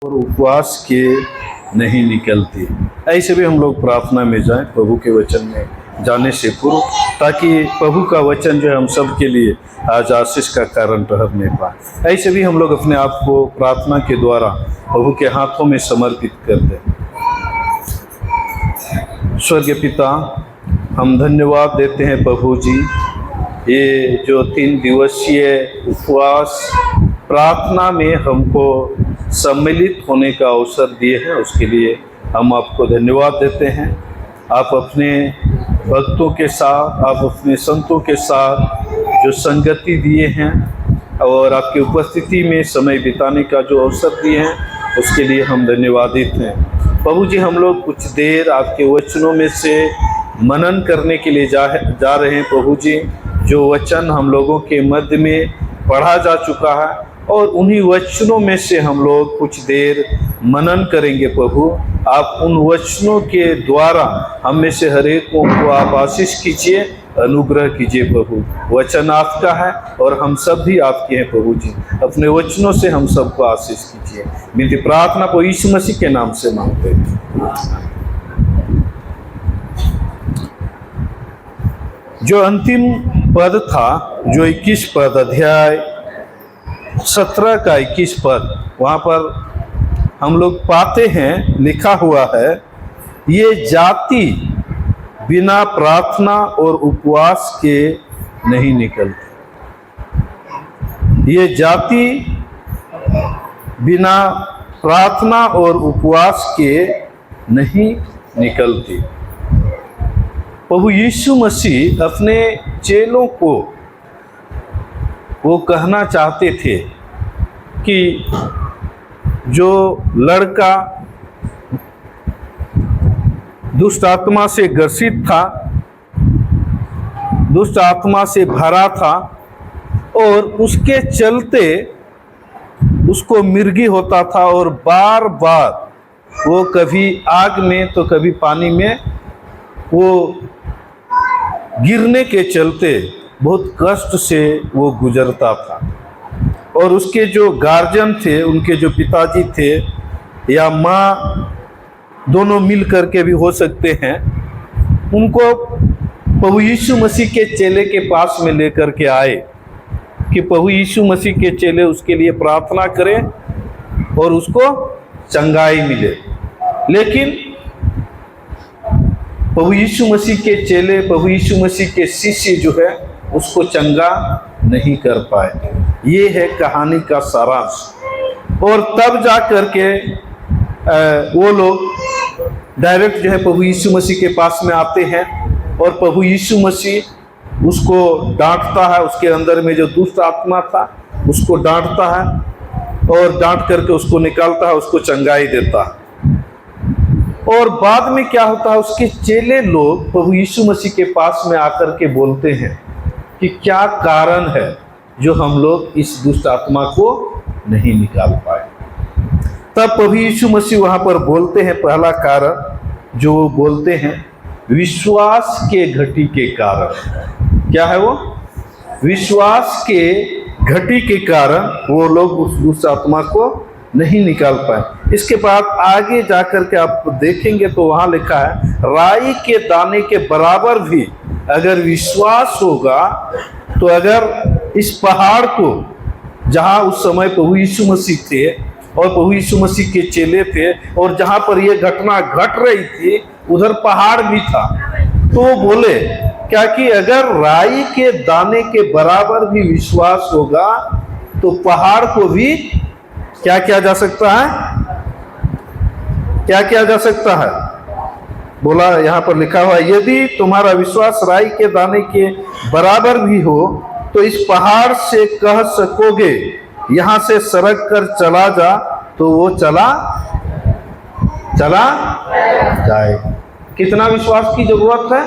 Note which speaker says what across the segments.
Speaker 1: और उपवास के नहीं निकलती। ऐसे भी हम लोग प्रार्थना में जाएं प्रभु के वचन में जाने से पूर्व, ताकि प्रभु का वचन जो है हम सब के लिए आज आशीष का कारण ठहरने पाए। ऐसे भी हम लोग अपने आप को प्रार्थना के द्वारा प्रभु के हाथों में समर्पित कर दें। स्वर्गीय पिता, हम धन्यवाद देते हैं प्रभु जी, ये जो 3 दिवसीय उपवास प्रार्थना में हमको सम्मिलित होने का अवसर दिए हैं, उसके लिए हम आपको धन्यवाद देते हैं। आप अपने भक्तों के साथ, आप अपने संतों के साथ जो संगति दिए हैं और आपकी उपस्थिति में समय बिताने का जो अवसर दिए हैं, उसके लिए हम धन्यवादित हैं। प्रभु जी, हम लोग कुछ देर आपके वचनों में से मनन करने के लिए जा रहे हैं। प्रभु जी, जो वचन हम लोगों के मध्य में पढ़ा जा चुका है, और उन्हीं वचनों में से हम लोग कुछ देर मनन करेंगे। प्रभु, आप उन वचनों के द्वारा हम में से हर एक को आप आशीष कीजिए, अनुग्रह कीजिए। प्रभु, वचन आपका है और हम सब भी आपके हैं। प्रभु जी, अपने वचनों से हम सबको आशीष कीजिए। मेरी प्रार्थना को यीशु मसीह के नाम से मांगते हैं। जो अंतिम पद था, जो 21 पद, अध्याय 17 का 21 पद, वहाँ पर हम लोग पाते हैं, लिखा हुआ है, ये जाति बिना प्रार्थना और उपवास के नहीं निकलती। ये जाति बिना प्रार्थना और उपवास के नहीं निकलती। प्रभु यीशु मसीह अपने चेलों को वो कहना चाहते थे कि जो लड़का दुष्ट आत्मा से ग्रसित था, दुष्ट आत्मा से भरा था, और उसके चलते उसको मिर्गी होता था, और बार बार वो कभी आग में तो कभी पानी में वो गिरने के चलते बहुत कष्ट से वो गुजरता था। और उसके जो गार्जियन थे, उनके जो पिताजी थे या माँ, दोनों मिल करके भी हो सकते हैं, उनको प्रभु यीशु मसीह के चेले के पास में लेकर के आए कि प्रभु यीशु मसीह के चेले उसके लिए प्रार्थना करें और उसको चंगाई मिले। लेकिन प्रभु यीशु मसीह के चेले, प्रभु यीशु मसीह के शिष्य जो है, उसको चंगा नहीं कर पाए। ये है कहानी का सारांश। और तब जा कर के वो लोग डायरेक्ट जो है प्रभु यीशु मसीह के पास में आते हैं, और प्रभु यीशु मसीह उसको डांटता है। उसके अंदर में जो दुष्ट आत्मा था उसको डांटता है, और डांट करके उसको निकालता है, उसको चंगाई देता है। और बाद में क्या होता है, उसके चेले लोग प्रभु यीशु मसीह के पास में आकर के बोलते हैं कि क्या कारण है जो हम लोग इस दुष्ट आत्मा को नहीं निकाल पाए। तब प्रभु यीशु मसीह वहां पर बोलते हैं, पहला कारण जो वो बोलते हैं, विश्वास के घटी के कारण। क्या है वो? विश्वास के घटी के कारण वो लोग उस दुष्ट आत्मा को नहीं निकाल पाए। इसके बाद आगे जाकर के आप देखेंगे तो वहां लिखा है, राई के दाने के बराबर भी अगर विश्वास होगा, तो अगर इस पहाड़ को, जहां उस समय प्रभु यीशु मसीह थे और प्रभु यीशु मसीह के चेले थे, और जहां पर यह घटना घट रही थी उधर पहाड़ भी था, तो वो बोले क्या कि अगर राई के दाने के बराबर भी विश्वास होगा तो पहाड़ को भी क्या किया जा सकता है? क्या किया जा सकता है? बोला, यहाँ पर लिखा हुआ है, यदि तुम्हारा विश्वास राई के दाने के बराबर भी हो तो इस पहाड़ से कह सकोगे यहाँ से सरक कर चला जा, तो वो चला जाए। कितना विश्वास की जरूरत है?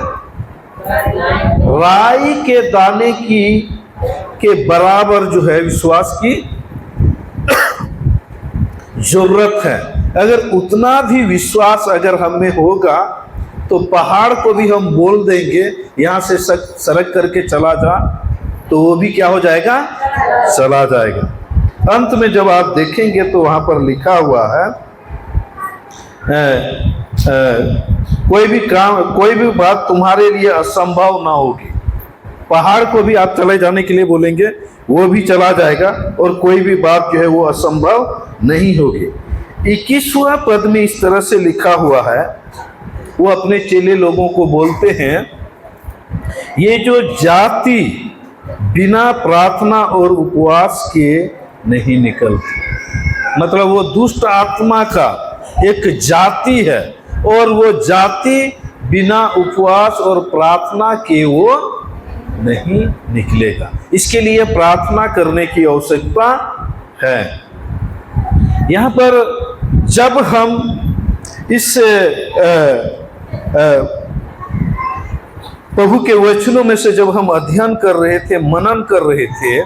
Speaker 1: राई के दाने के बराबर जो है विश्वास की जरूरत है। अगर उतना भी विश्वास अगर हम में होगा तो पहाड़ को भी हम बोल देंगे यहाँ से सरक करके चला जा, तो वो भी क्या हो जाएगा? चला जाएगा। अंत में जब आप देखेंगे तो वहां पर लिखा हुआ है कोई भी बात तुम्हारे लिए असंभव ना होगी। पहाड़ को भी आप चले जाने के लिए बोलेंगे, वो भी चला जाएगा, और कोई भी बात जो है वो असंभव नहीं होगी। 21वां पद में इस तरह से लिखा हुआ है, वो अपने चेले लोगों को बोलते हैं, ये जो जाति बिना प्रार्थना और उपवास के नहीं निकलती, मतलब वो दुष्ट आत्मा का एक जाति है, और वो जाति बिना उपवास और प्रार्थना के वो नहीं निकलेगा। इसके लिए प्रार्थना करने की आवश्यकता है। यहाँ पर जब हम इस प्रभु के वचनों में से जब हम अध्ययन कर रहे थे, मनन कर रहे थे,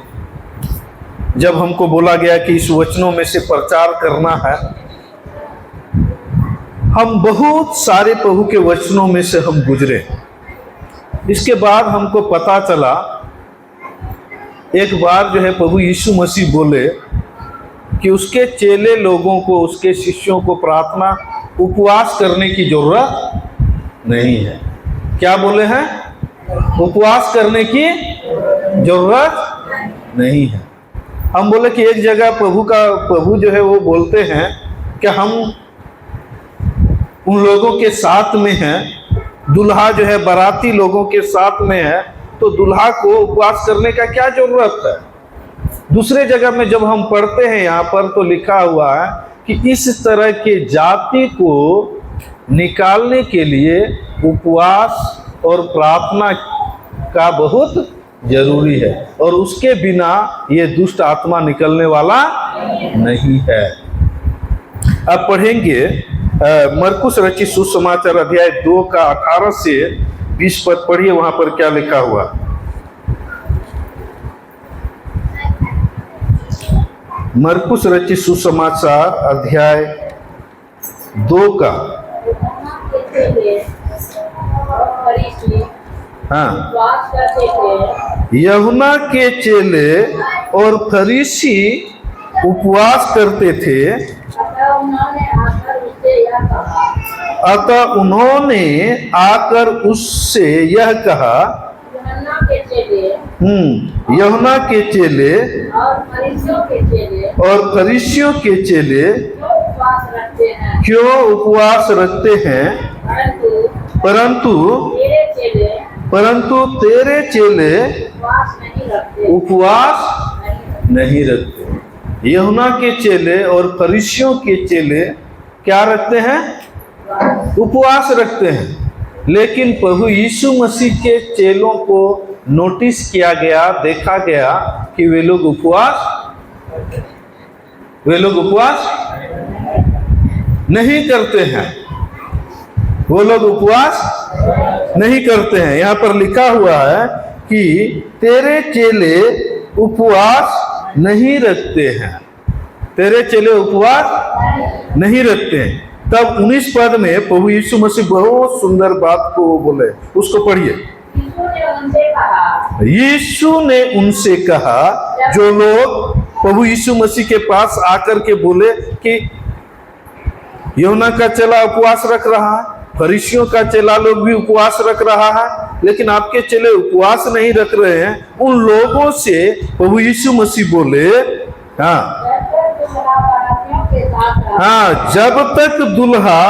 Speaker 1: जब हमको बोला गया कि इस वचनों में से प्रचार करना है, हम बहुत सारे प्रभु के वचनों में से हम गुजरे। इसके बाद हमको पता चला, एक बार जो है प्रभु यीशु मसीह बोले कि उसके चेले लोगों को, उसके शिष्यों को प्रार्थना उपवास करने की जरूरत नहीं है। क्या बोले हैं? उपवास करने की जरूरत नहीं है। हम बोले कि एक जगह प्रभु जो है वो बोलते हैं कि हम उन लोगों के साथ में हैं, दुल्हा जो है बाराती लोगों के साथ में है, तो दुल्हा को उपवास करने का क्या जरूरत है। दूसरे जगह में जब हम पढ़ते हैं यहाँ पर तो लिखा हुआ है कि इस तरह के जाति को निकालने के लिए उपवास और प्रार्थना का बहुत जरूरी है, और उसके बिना ये दुष्ट आत्मा निकलने वाला नहीं है। अब पढ़ेंगे मरकुस रचित सुसमाचार अध्याय 2 का 18 से 20 पद पढ़िए, वहां पर क्या लिखा हुआ। मरकुस रचित सुसमाचार अध्याय 2 का, हाँ, यूहन्ना के चेले और फरीसी उपवास करते थे, अतः उन्होंने आकर उससे यह कहा, यूहन्ना के चेले और फरीसियों के चेले क्यों उपवास रखते हैं, परंतु तेरे चेले उपवास नहीं रखते। यूहन्ना के चेले और फरीसियों के चेले क्या रखते हैं? उपवास रखते हैं। लेकिन प्रभु यीशु मसीह के चेलों को नोटिस किया गया, देखा गया कि वे लोग उपवास नहीं करते हैं। वो लोग उपवास नहीं करते हैं। यहाँ पर लिखा हुआ है कि तेरे चेले उपवास नहीं रखते हैं, तेरे चेले उपवास नहीं रखते हैं। तब 19 पद में प्रभु यीशु मसीह बहुत सुंदर बात को बोले, उसको पढ़िए। यीशु ने उनसे कहा, जो लोग प्रभु यीशु मसीह के पास आकर के बोले कि यूहन्ना का चेला उपवास रख रहा है, फरीसियों का चेला लोग भी उपवास रख रहा है, लेकिन आपके चेले उपवास नहीं रख रहे हैं, उन लोगों से प्रभु यीशु मसीह बोले, हाँ, जब तक दुल्हा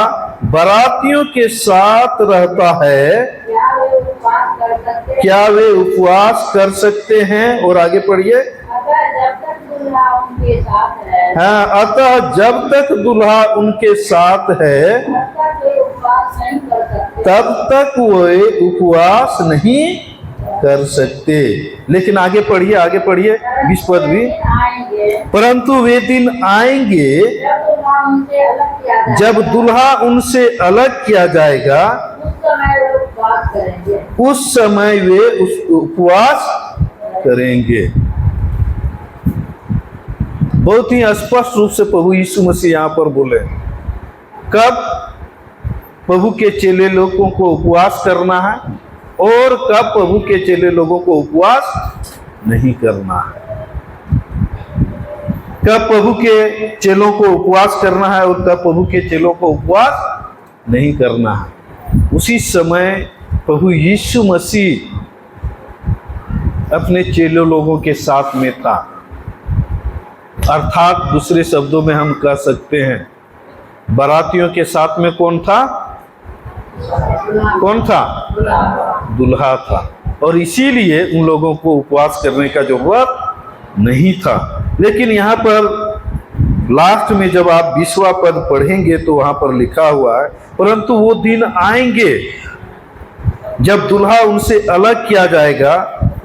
Speaker 1: बारातियों के साथ रहता है, क्या वे उपवास कर सकते हैं? और आगे पढ़िए। हाँ, अतः जब तक दुल्हा उनके साथ है, तब तक वे उपवास नहीं कर सकते। लेकिन आगे पढ़िए, आगे पढ़िए 20 पद भी। परंतु वे दिन आएंगे जब दुल्हा उनसे अलग किया जाएगा, उस समय वे उपवास करेंगे। बहुत ही स्पष्ट रूप से प्रभु यीशु मसीह यहाँ पर बोले कब प्रभु के चेले लोगों को उपवास करना है और कब प्रभु के चेले लोगों को उपवास नहीं करना है। कब प्रभु के चेलों को उपवास करना है और कब प्रभु के चेलों को उपवास नहीं करना है। उसी समय प्रभु यीशु मसीह अपने चेलों लोगों के साथ में था, अर्थात दूसरे शब्दों में हम कह सकते हैं बारातियों के साथ में कौन था? कौन था? दुल्हा था। और इसीलिए उन लोगों को उपवास करने का जरूरत नहीं था। लेकिन यहाँ पर लास्ट में जब आप 20वां पद पढ़ेंगे तो वहां पर लिखा हुआ है, परंतु वो दिन आएंगे जब दुल्हा उनसे अलग किया जाएगा,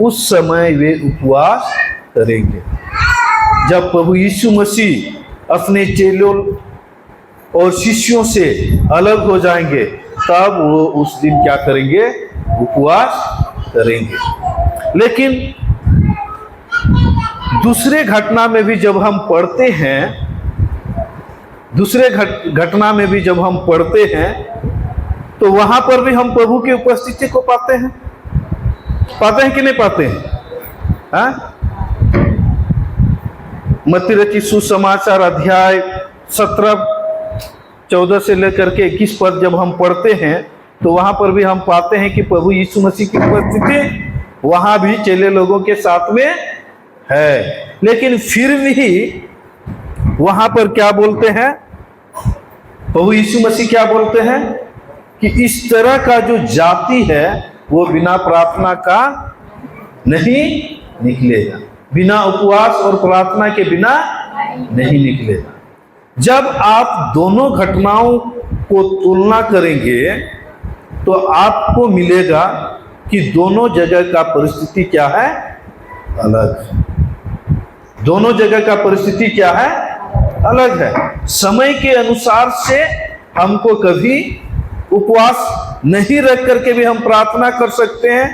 Speaker 1: उस समय वे उपवास करेंगे। जब प्रभु यीशु मसीह अपने चेलों और शिष्यों से अलग हो जाएंगे, तब वो उस दिन क्या करेंगे? उपवास करेंगे। लेकिन दूसरे घटना में भी जब हम पढ़ते हैं, दूसरे घटना में भी जब हम पढ़ते हैं, तो वहां पर भी हम प्रभु की उपस्थिति को पाते हैं कि नहीं पाते हैं? मत्ती रचित सुसमाचार अध्याय 17 14 से लेकर के 21 पद जब हम पढ़ते हैं, तो वहां पर भी हम पाते हैं कि प्रभु यीशु मसीह की उपस्थिति वहां भी चेले लोगों के साथ में है। लेकिन फिर भी वहां पर क्या बोलते हैं? प्रभु यीशु मसीह क्या बोलते हैं कि इस तरह का जो जाति है वो बिना प्रार्थना का नहीं निकलेगा, बिना उपवास और प्रार्थना के बिना नहीं निकलेगा। जब आप दोनों घटनाओं को तुलना करेंगे तो आपको मिलेगा कि दोनों जगह का परिस्थिति क्या है? अलग। दोनों जगह का परिस्थिति क्या है? अलग है। समय के अनुसार से हमको कभी उपवास नहीं रख करके भी हम प्रार्थना कर सकते हैं,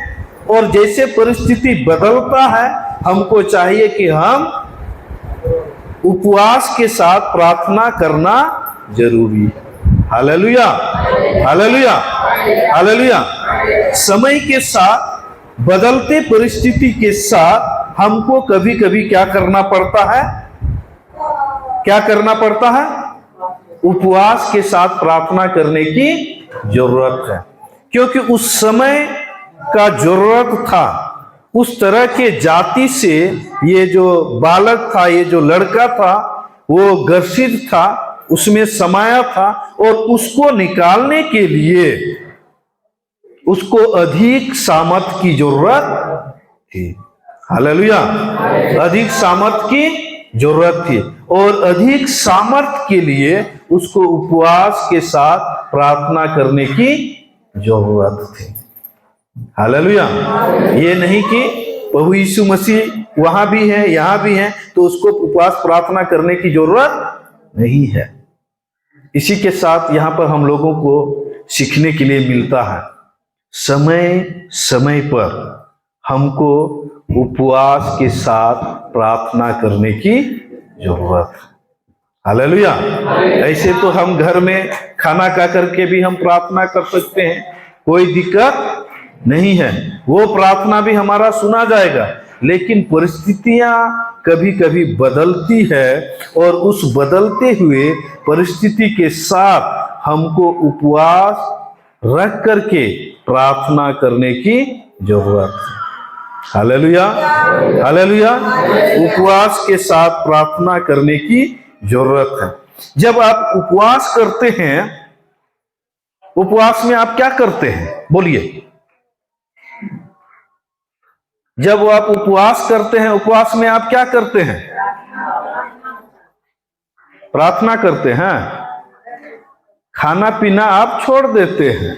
Speaker 1: और जैसे परिस्थिति बदलता है हमको चाहिए कि हम उपवास के साथ प्रार्थना करना जरूरी है। Hallelujah, hallelujah, hallelujah. समय के साथ, बदलते परिस्थिति के साथ हमको कभी कभी क्या करना पड़ता है? क्या करना पड़ता है? उपवास के साथ प्रार्थना करने की जरूरत है, क्योंकि उस समय का जरूरत था। उस तरह के जाति से ये जो बालक था, ये जो लड़का था, वो ग्रसित था, उसमें समाया था, और उसको निकालने के लिए उसको अधिक सामर्थ की जरूरत थी। हालेलुया, अधिक सामर्थ की जरूरत थी, और अधिक सामर्थ के लिए उसको उपवास के साथ प्रार्थना करने की जरूरत थी। हालेलुया। ये नहीं कि प्रभु यीशु मसीह वहां भी है यहां भी है तो उसको उपवास प्रार्थना करने की जरूरत नहीं है। इसी के साथ यहां पर हम लोगों को सीखने के लिए मिलता है, समय समय पर हमको उपवास के साथ प्रार्थना करने की जरूरत है। हालेलुया। ऐसे तो हम घर में खाना खा करके भी हम प्रार्थना कर सकते हैं, कोई दिक्कत नहीं है, वो प्रार्थना भी हमारा सुना जाएगा। लेकिन परिस्थितियां कभी कभी बदलती है, और उस बदलते हुए परिस्थिति के साथ हमको उपवास रख करके प्रार्थना करने की जरूरत है। Hallelujah, hallelujah. उपवास के साथ प्रार्थना करने की जरूरत है। जब आप उपवास करते हैं, उपवास में आप क्या करते हैं? बोलिए। जब आप उपवास करते हैं, उपवास में आप क्या करते हैं? प्रार्थना करते हैं। खाना पीना आप छोड़ देते हैं,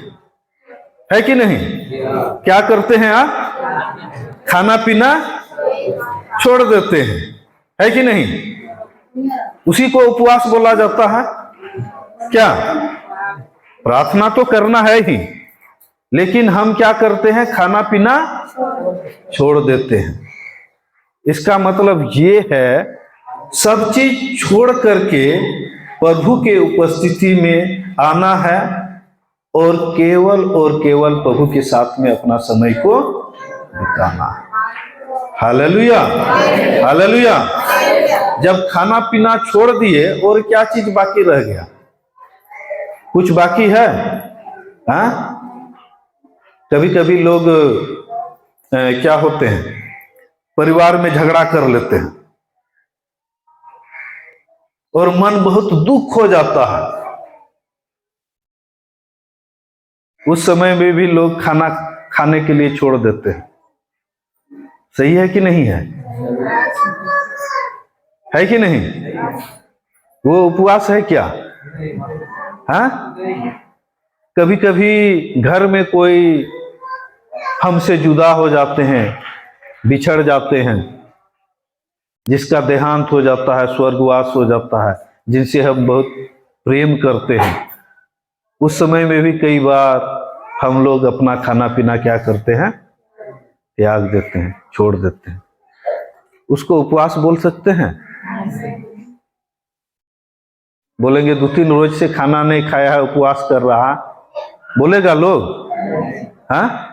Speaker 1: है कि नहीं? क्या करते हैं आप? खाना पीना छोड़ देते हैं, है कि नहीं? उसी को उपवास बोला जाता है। क्या? प्रार्थना तो करना है ही, लेकिन हम क्या करते हैं? खाना पीना छोड़ देते हैं। इसका मतलब ये है, सब चीज छोड़ करके प्रभु के उपस्थिति में आना है, और केवल प्रभु के साथ में अपना समय को बिताना है। Hallelujah, hallelujah. जब खाना पीना छोड़ दिए और क्या चीज बाकी रह गया? कुछ बाकी है? हाँ, कभी कभी लोग क्या होते हैं, परिवार में झगड़ा कर लेते हैं और मन बहुत दुख हो जाता है। उस समय में भी लोग खाना खाने के लिए छोड़ देते हैं। सही है कि नहीं है? है कि नहीं? वो उपवास है क्या? हाँ, कभी कभी घर में कोई हमसे जुदा हो जाते हैं, बिछड़ जाते हैं, जिसका देहांत हो जाता है, स्वर्गवास हो जाता है, जिनसे हम बहुत प्रेम करते हैं। उस समय में भी कई बार हम लोग अपना खाना पीना क्या करते हैं? त्याग देते हैं, छोड़ देते हैं। उसको उपवास बोल सकते हैं? बोलेंगे 2-3 रोज से खाना नहीं खाया है, उपवास कर रहा, बोलेगा लोग? हाँ,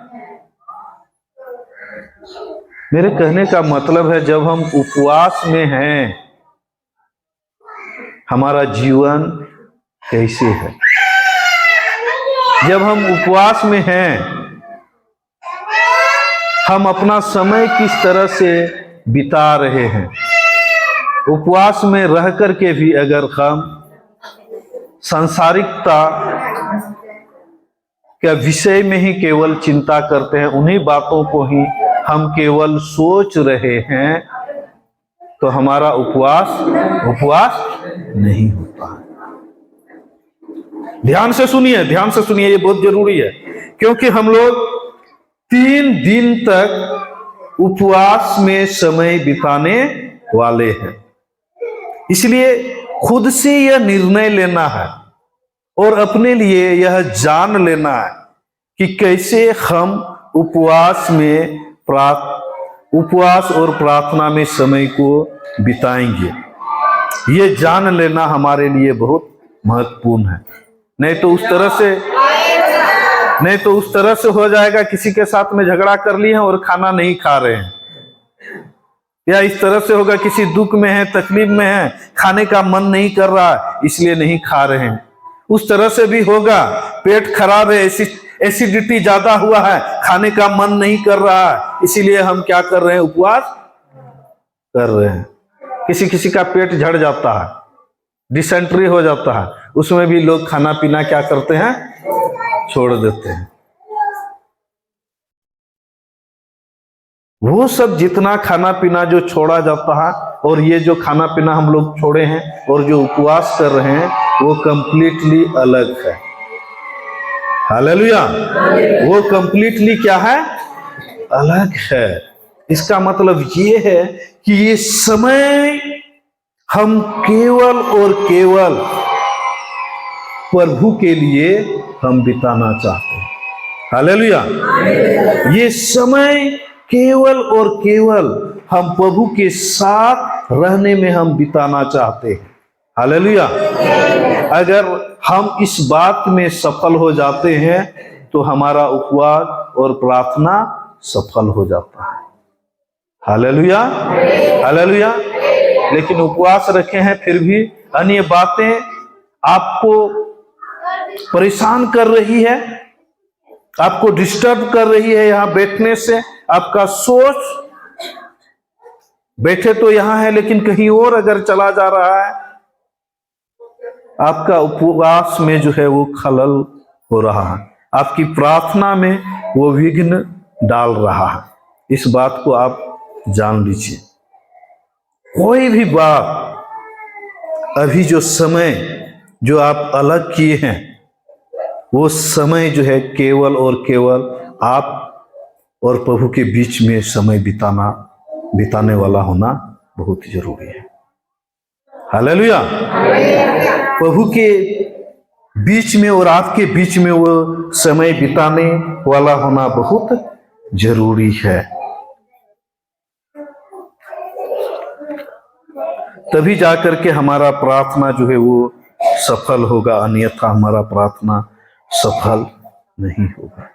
Speaker 1: मेरे कहने का मतलब है, जब हम उपवास में हैं, हमारा जीवन कैसे है? जब हम उपवास में हैं, हम अपना समय किस तरह से बिता रहे हैं? उपवास में रह करके भी अगर हम सांसारिकता के विषय में ही केवल चिंता करते हैं, उन्हीं बातों को ही हम केवल सोच रहे हैं, तो हमारा उपवास नहीं होता है। ध्यान से सुनिए, ध्यान से सुनिए, ये बहुत जरूरी है, क्योंकि हम लोग 3 दिन तक उपवास में समय बिताने वाले हैं। इसलिए खुद से यह निर्णय लेना है और अपने लिए यह जान लेना है कि कैसे हम उपवास और प्रार्थना में समय को बिताएंगे। ये जान लेना हमारे लिए बहुत महत्वपूर्ण है। नहीं तो उस तरह से हो जाएगा, किसी के साथ में झगड़ा कर लिए हैं और खाना नहीं खा रहे हैं, या इस तरह से होगा, किसी दुख में है, तकलीफ में है, खाने का मन नहीं कर रहा इसलिए नहीं खा रहे हैं। उस तरह से भी होगा, पेट खराब है, एसिडिटी ज्यादा हुआ है, खाने का मन नहीं कर रहा है, इसीलिए हम क्या कर रहे हैं? उपवास कर रहे हैं। किसी किसी का पेट झड़ जाता है, डिसेंट्री हो जाता है, उसमें भी लोग खाना पीना क्या करते हैं? छोड़ देते हैं। वो सब जितना खाना पीना जो छोड़ा जाता है, और ये जो खाना पीना हम लोग छोड़े हैं और जो उपवास कर रहे हैं, वो कंप्लीटली अलग है। हालेलुया। वो कंप्लीटली क्या है? अलग है। इसका मतलब ये है कि ये समय हम केवल और केवल प्रभु के लिए हम बिताना चाहते हैं। हालेलुया। ये समय केवल और केवल हम प्रभु के साथ रहने में हम बिताना चाहते हैं। हालेलुया। अगर हम इस बात में सफल हो जाते हैं तो हमारा उपवास और प्रार्थना सफल हो जाता है। Hallelujah, hallelujah. लेकिन उपवास रखे हैं, फिर भी अन्य बातें आपको परेशान कर रही है, आपको डिस्टर्ब कर रही है। यहां बैठने से आपका सोच, बैठे तो यहां है लेकिन कहीं और अगर चला जा रहा है, आपका उपवास में जो है वो खलल हो रहा है, आपकी प्रार्थना में वो विघ्न डाल रहा है। इस बात को आप जान लीजिए। कोई भी बात, अभी जो समय जो आप अलग किए हैं, वो समय जो है केवल और केवल आप और प्रभु के बीच में समय बिताने वाला होना बहुत जरूरी है। हालेलुया। प्रभु के बीच में और आपके बीच में वो समय बिताने वाला होना बहुत जरूरी है। तभी जाकर के हमारा प्रार्थना जो है वो सफल होगा, अन्यथा हमारा प्रार्थना सफल नहीं होगा।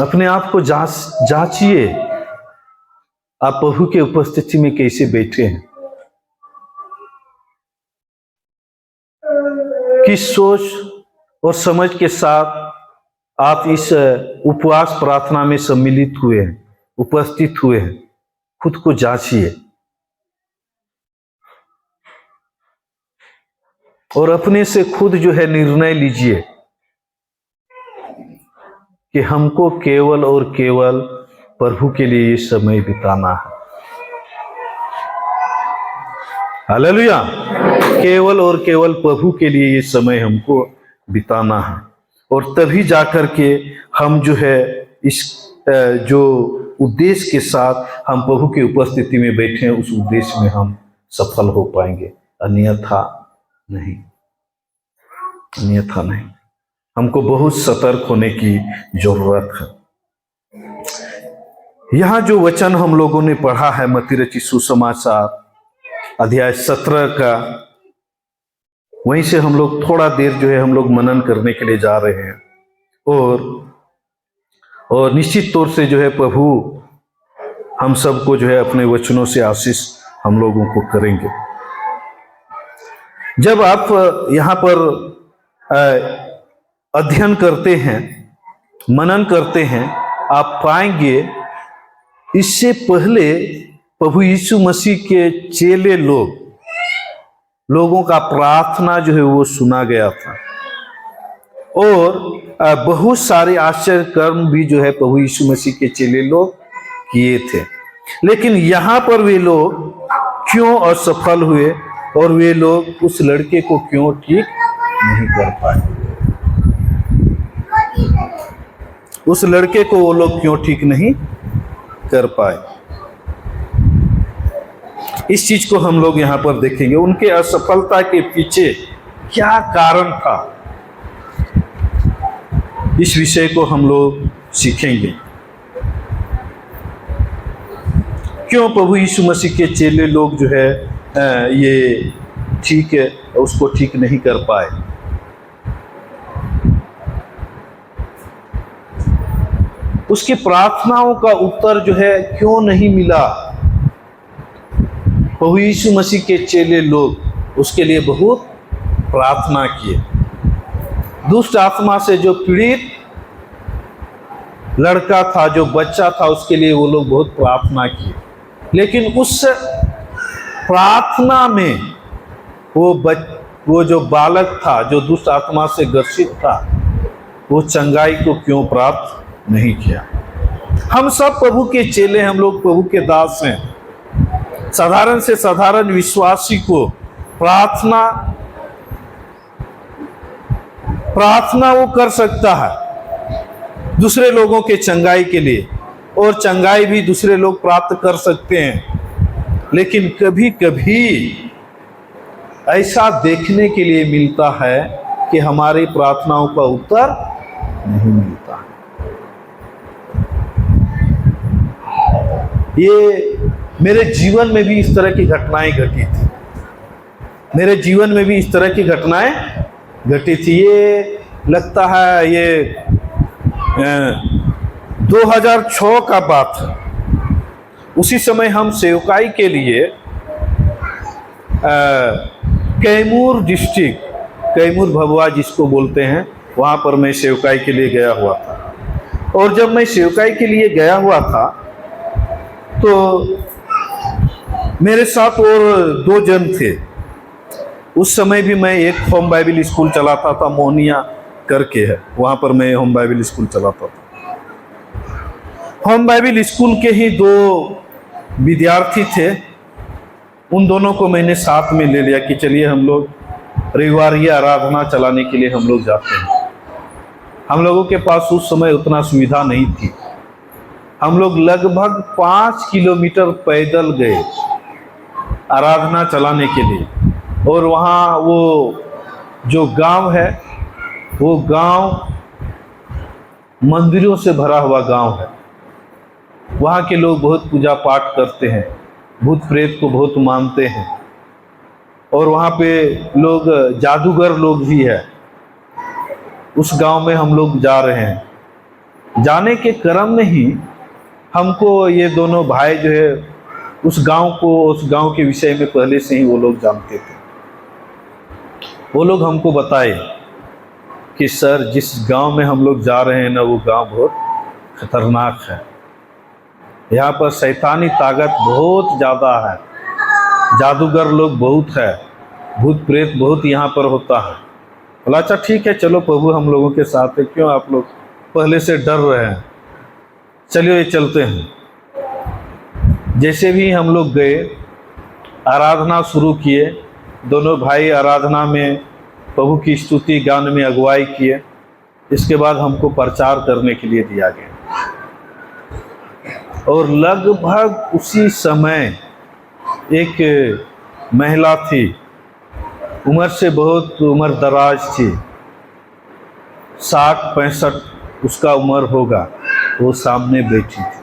Speaker 1: अपने आप को जांचिए, आप प्रभु के उपस्थिति में कैसे बैठे हैं, किस सोच और समझ के साथ आप इस उपवास प्रार्थना में सम्मिलित हुए हैं, उपस्थित हुए हैं। खुद को जांचिए और अपने से खुद जो है निर्णय लीजिए कि हमको केवल और केवल प्रभु के लिए ये समय बिताना है। हालेलुया। केवल और केवल प्रभु के लिए ये समय हमको बिताना है, और तभी जाकर के हम जो है इस जो उद्देश्य के साथ हम प्रभु की उपस्थिति में बैठे हैं, उस उद्देश्य में हम सफल हो पाएंगे, अन्यथा नहीं, अन्यथा नहीं। हमको बहुत सतर्क होने की जरूरत है। यहां जो वचन हम लोगों ने पढ़ा है मत्ती रचित सुसमाचार अध्याय 17 का, वहीं से हम लोग थोड़ा देर जो है हम लोग मनन करने के लिए जा रहे हैं, और निश्चित तौर से जो है प्रभु हम सबको जो है अपने वचनों से आशीष हम लोगों को करेंगे। जब आप यहाँ पर अध्ययन करते हैं, मनन करते हैं, आप पाएंगे इससे पहले प्रभु यीशु मसीह के चेले लोगों का प्रार्थना जो है वो सुना गया था, और बहुत सारे आश्चर्य कर्म भी जो है प्रभु यीशु मसीह के चेले लोग किए थे। लेकिन यहाँ पर वे लोग क्यों असफल हुए, और वे लोग उस लड़के को क्यों ठीक नहीं कर पाए? उस लड़के को वो लोग क्यों ठीक नहीं कर पाए? इस चीज को हम लोग यहां पर देखेंगे। उनके असफलता के पीछे क्या कारण था, इस विषय को हम लोग सीखेंगे। क्यों प्रभु यीशु मसीह के चेले लोग जो है ये ठीक है उसको ठीक नहीं कर पाए? उसकी प्रार्थनाओं का उत्तर जो है क्यों नहीं मिला? प्रभु यीशु मसीह के चेले लोग उसके लिए बहुत प्रार्थना किए। दुष्ट आत्मा से जो पीड़ित लड़का था, जो बच्चा था, उसके लिए वो लोग बहुत प्रार्थना किए, लेकिन उस प्रार्थना में वो जो बालक था, जो दुष्ट आत्मा से ग्रसित था, वो चंगाई को क्यों प्राप्त नहीं किया? हम सब प्रभु के चेले, हम लोग प्रभु के दास हैं। साधारण से साधारण विश्वासी को प्रार्थना वो कर सकता है दूसरे लोगों के चंगाई के लिए, और चंगाई भी दूसरे लोग प्राप्त कर सकते हैं। लेकिन कभी कभी ऐसा देखने के लिए मिलता है कि हमारी प्रार्थनाओं का उत्तर नहीं मिलता। ये मेरे जीवन में भी इस तरह की घटनाएं घटी थी। मेरे जीवन में भी इस तरह की घटनाएं घटी थी। ये लगता है ये 2006 का बात है। उसी समय हम सेवकाई के लिए कैमूर डिस्ट्रिक्ट, कैमूर भभुआ जिसको बोलते हैं, वहाँ पर मैं सेवकाई के लिए गया हुआ था। और जब मैं सेवकाई के लिए गया हुआ था तो मेरे साथ और 2 जन थे। उस समय भी मैं एक होम बाइबल स्कूल चलाता था, मोहनिया करके है, वहाँ पर मैं होम बाइबल स्कूल चलाता था। होम बाइबल स्कूल के ही 2 विद्यार्थी थे। उन दोनों को मैंने साथ में ले लिया कि चलिए हम लोग रविवार ही आराधना चलाने के लिए हम लोग जाते हैं। हम लोगों के पास उस समय उतना सुविधा नहीं थी। हम लोग लगभग 5 किलोमीटर पैदल गए आराधना चलाने के लिए, और वहाँ वो जो गांव है, वो गांव मंदिरों से भरा हुआ गांव है। वहाँ के लोग बहुत पूजा पाठ करते हैं, भूत प्रेत को बहुत मानते हैं, और वहाँ पे लोग जादूगर लोग भी है। उस गांव में हम लोग जा रहे हैं, जाने के क्रम में ही हमको ये दोनों भाई जो है उस गांव के विषय में पहले से ही वो लोग जानते थे। वो लोग हमको बताए कि सर जिस गांव में हम लोग जा रहे हैं ना, वो गांव बहुत खतरनाक है, यहाँ पर शैतानी ताकत बहुत ज़्यादा है, जादूगर लोग बहुत है, भूत प्रेत बहुत यहाँ पर होता है। बोला अच्छा ठीक है, चलो प्रभु हम लोगों के साथ है, क्यों आप लोग पहले से डर रहे हैं, चलिए चलते हैं। जैसे भी हम लोग गए, आराधना शुरू किए, दोनों भाई आराधना में प्रभु की स्तुति गान में अगुवाई किए। इसके बाद हमको प्रचार करने के लिए दिया गया और लगभग उसी समय एक महिला थी, उम्र से बहुत उम्र दराज थी, 60-65 उसका उम्र होगा, वो सामने बैठी थी।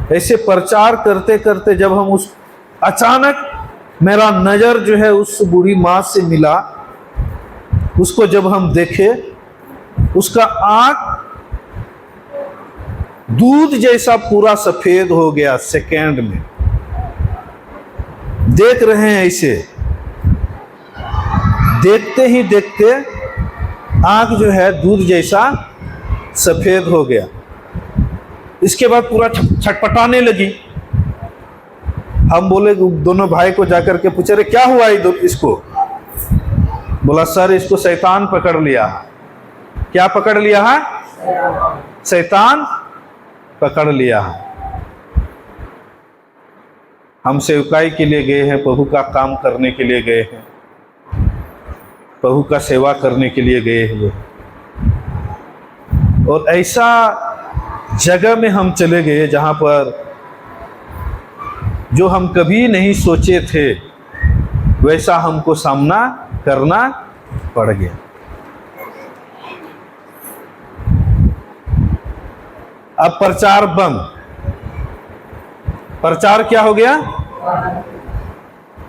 Speaker 1: ऐसे प्रचार करते करते जब हम अचानक मेरा नज़र जो है उस बूढ़ी माँ से मिला, उसको जब हम देखे, उसका आँख दूध जैसा पूरा सफेद हो गया सेकेंड में। देख रहे हैं ऐसे, देखते ही देखते आँख जो है दूध जैसा सफेद हो गया। इसके बाद पूरा छटपटाने लगी। हम बोले, दोनों भाई को जाकर के पूछे, अरे क्या हुआ इसको? बोला सर इसको शैतान पकड़ लिया। क्या पकड़ लिया है? शैतान पकड़ लिया है। हम सेवकाई के लिए गए हैं, प्रभु का काम करने के लिए गए हैं, प्रभु का सेवा करने के लिए गए हैं, और ऐसा जगह में हम चले गए जहां पर जो हम कभी नहीं सोचे थे वैसा हमको सामना करना पड़ गया। अब प्रचार बंद। प्रचार क्या हो गया?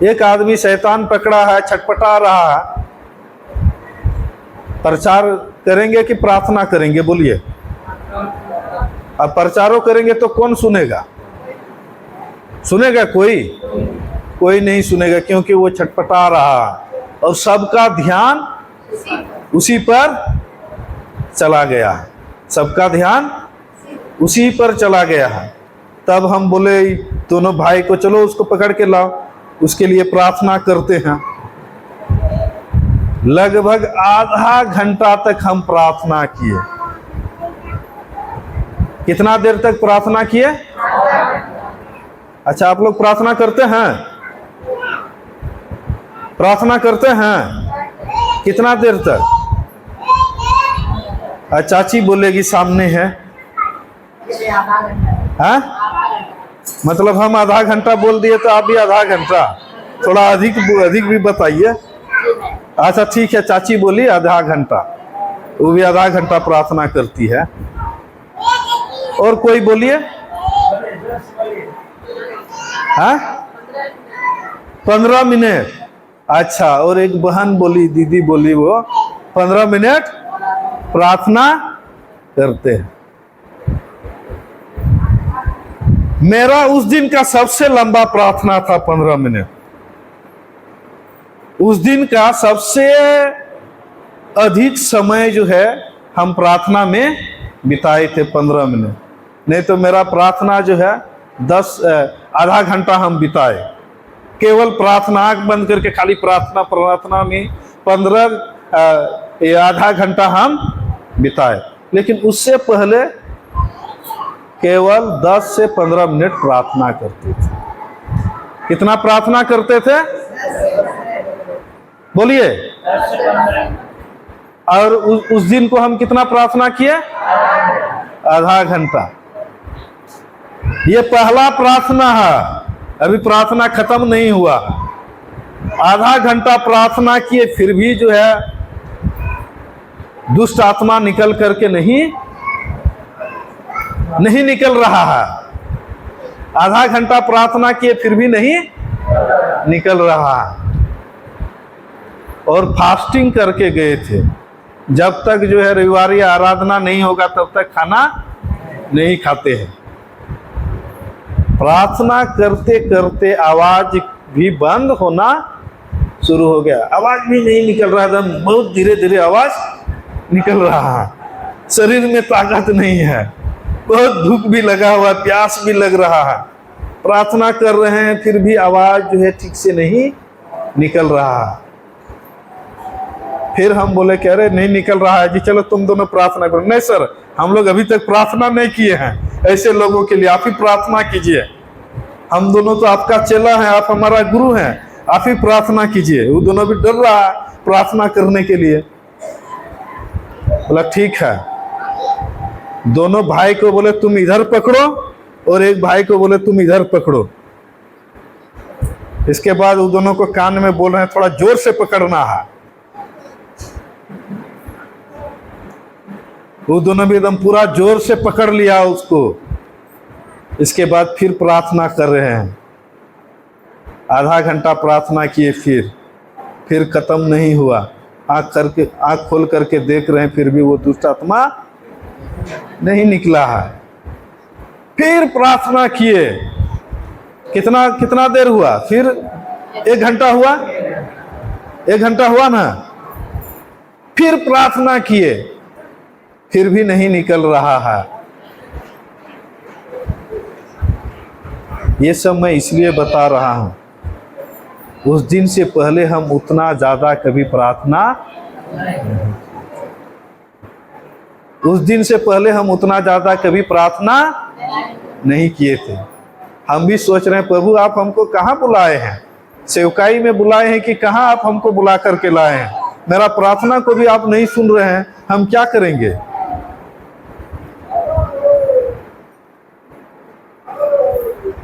Speaker 1: एक आदमी शैतान पकड़ा है, छटपटा रहा है। प्रचार करेंगे कि प्रार्थना करेंगे? बोलिए। अब प्रचारों करेंगे तो कौन सुनेगा? सुनेगा कोई? कोई नहीं सुनेगा, क्योंकि वो छटपटा रहा है और सबका ध्यान उसी पर चला गया है। सबका ध्यान उसी पर चला गया है। तब हम बोले दोनों भाई को, चलो उसको पकड़ के लाओ, उसके लिए प्रार्थना करते हैं। लगभग आधा घंटा तक हम प्रार्थना किए। कितना देर तक प्रार्थना किए? अच्छा, आप लोग प्रार्थना करते हैं? प्रार्थना करते हैं कितना देर तक? चाची बोलेगी सामने है। हाँ? मतलब हम आधा घंटा बोल दिए तो आप भी आधा घंटा, थोड़ा अधिक भी बताइए। अच्छा ठीक है, चाची बोली आधा घंटा, वो भी आधा घंटा प्रार्थना करती है। और कोई बोलिए। हाँ? 15 मिनट। अच्छा, और एक बहन बोली, दीदी बोली, वो 15 मिनट प्रार्थना करते हैं। मेरा उस दिन का सबसे लंबा प्रार्थना था 15 मिनट। उस दिन का सबसे अधिक समय जो है हम प्रार्थना में बिताए थे 15 मिनट। नहीं तो मेरा प्रार्थना जो है आधा घंटा हम बिताए, केवल प्रार्थना आंख बंद करके खाली प्रार्थना में 15 आधा घंटा हम बिताए। लेकिन उससे पहले केवल 10 से 15 मिनट प्रार्थना करते थे। कितना प्रार्थना करते थे? बोलिए। और उस दिन को हम कितना प्रार्थना किए? आधा घंटा। ये पहला प्रार्थना है, अभी प्रार्थना खत्म नहीं हुआ। आधा घंटा प्रार्थना किए, फिर भी जो है दुष्ट आत्मा निकल करके नहीं निकल रहा है। आधा घंटा प्रार्थना किए, फिर भी नहीं निकल रहा है। और फास्टिंग करके गए थे। जब तक जो है रविवारी आराधना नहीं होगा तब तक खाना नहीं खाते हैं। प्रार्थना करते करते आवाज भी बंद होना शुरू हो गया। आवाज भी नहीं निकल रहा, एकदम बहुत धीरे धीरे आवाज निकल रहा है। शरीर में ताकत नहीं है, बहुत भूख भी लगा हुआ, प्यास भी लग रहा है। प्रार्थना कर रहे हैं फिर भी आवाज जो है ठीक से नहीं निकल रहा है। फिर हम बोले कह रहे नहीं निकल रहा है जी, चलो तुम दोनों प्रार्थना करो। नहीं सर, हम लोग अभी तक प्रार्थना नहीं किए हैं, ऐसे लोगों के लिए आप ही प्रार्थना कीजिए। हम दोनों तो आपका चेला है, आप हमारा गुरु हैं, आप ही प्रार्थना कीजिए। वो दोनों भी डर रहा है प्रार्थना करने के लिए। बोला ठीक है। दोनों भाई को बोले तुम इधर पकड़ो और एक भाई को बोले तुम इधर पकड़ो। इसके बाद वो दोनों को कान में बोल रहे हैं थोड़ा जोर से पकड़ना है। वो दोनों भी एकदम पूरा जोर से पकड़ लिया उसको। इसके बाद फिर प्रार्थना कर रहे हैं। आधा घंटा प्रार्थना किए, फिर खत्म नहीं हुआ। आंख खोल करके देख रहे हैं, फिर भी वो दुष्ट आत्मा नहीं निकला है। फिर प्रार्थना किए, कितना देर हुआ, फिर 1 घंटा हुआ, 1 घंटा हुआ ना। फिर प्रार्थना किए, फिर भी नहीं निकल रहा है। ये सब मैं इसलिए बता रहा हूं, उस दिन से पहले हम उतना ज्यादा कभी प्रार्थना, उस दिन से पहले हम उतना ज्यादा कभी प्रार्थना नहीं किए थे। हम भी सोच रहे हैं प्रभु आप हमको कहाँ बुलाए हैं, सेवकाई में बुलाए हैं कि कहाँ आप हमको बुला करके लाए हैं। मेरा प्रार्थना को भी आप नहीं सुन रहे हैं, हम क्या करेंगे।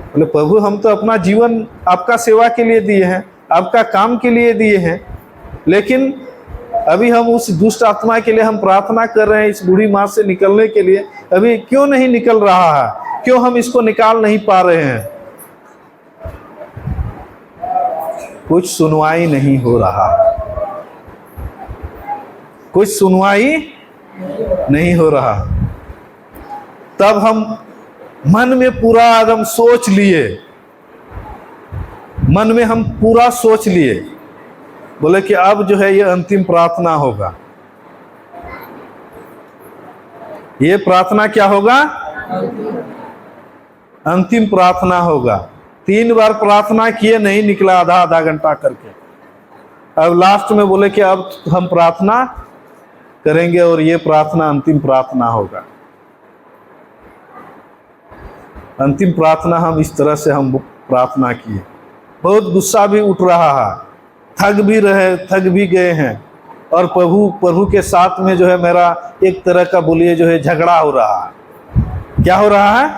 Speaker 1: बोले प्रभु हम तो अपना जीवन आपका सेवा के लिए दिए हैं, आपका काम के लिए दिए हैं, लेकिन अभी हम उस दुष्ट आत्मा के लिए हम प्रार्थना कर रहे हैं, इस बूढ़ी माँ से निकलने के लिए। अभी क्यों नहीं निकल रहा है, क्यों हम इसको निकाल नहीं पा रहे हैं। कुछ सुनवाई नहीं हो रहा, कुछ सुनवाई नहीं हो रहा। तब हम मन में पूरा एकदम सोच लिए, मन में हम पूरा सोच लिए, बोले कि अब जो है ये अंतिम प्रार्थना होगा। ये प्रार्थना क्या होगा, अंतिम प्रार्थना होगा। 3 बार प्रार्थना किए, नहीं निकला, आधा घंटा करके। अब लास्ट में बोले कि अब हम प्रार्थना करेंगे और ये प्रार्थना अंतिम प्रार्थना होगा। अंतिम प्रार्थना हम इस तरह से हम प्रार्थना किए। बहुत गुस्सा भी उठ रहा है, थक भी गए हैं। और प्रभु के साथ में जो है मेरा एक तरह का बोलिए जो है झगड़ा हो रहा है। क्या हो रहा है,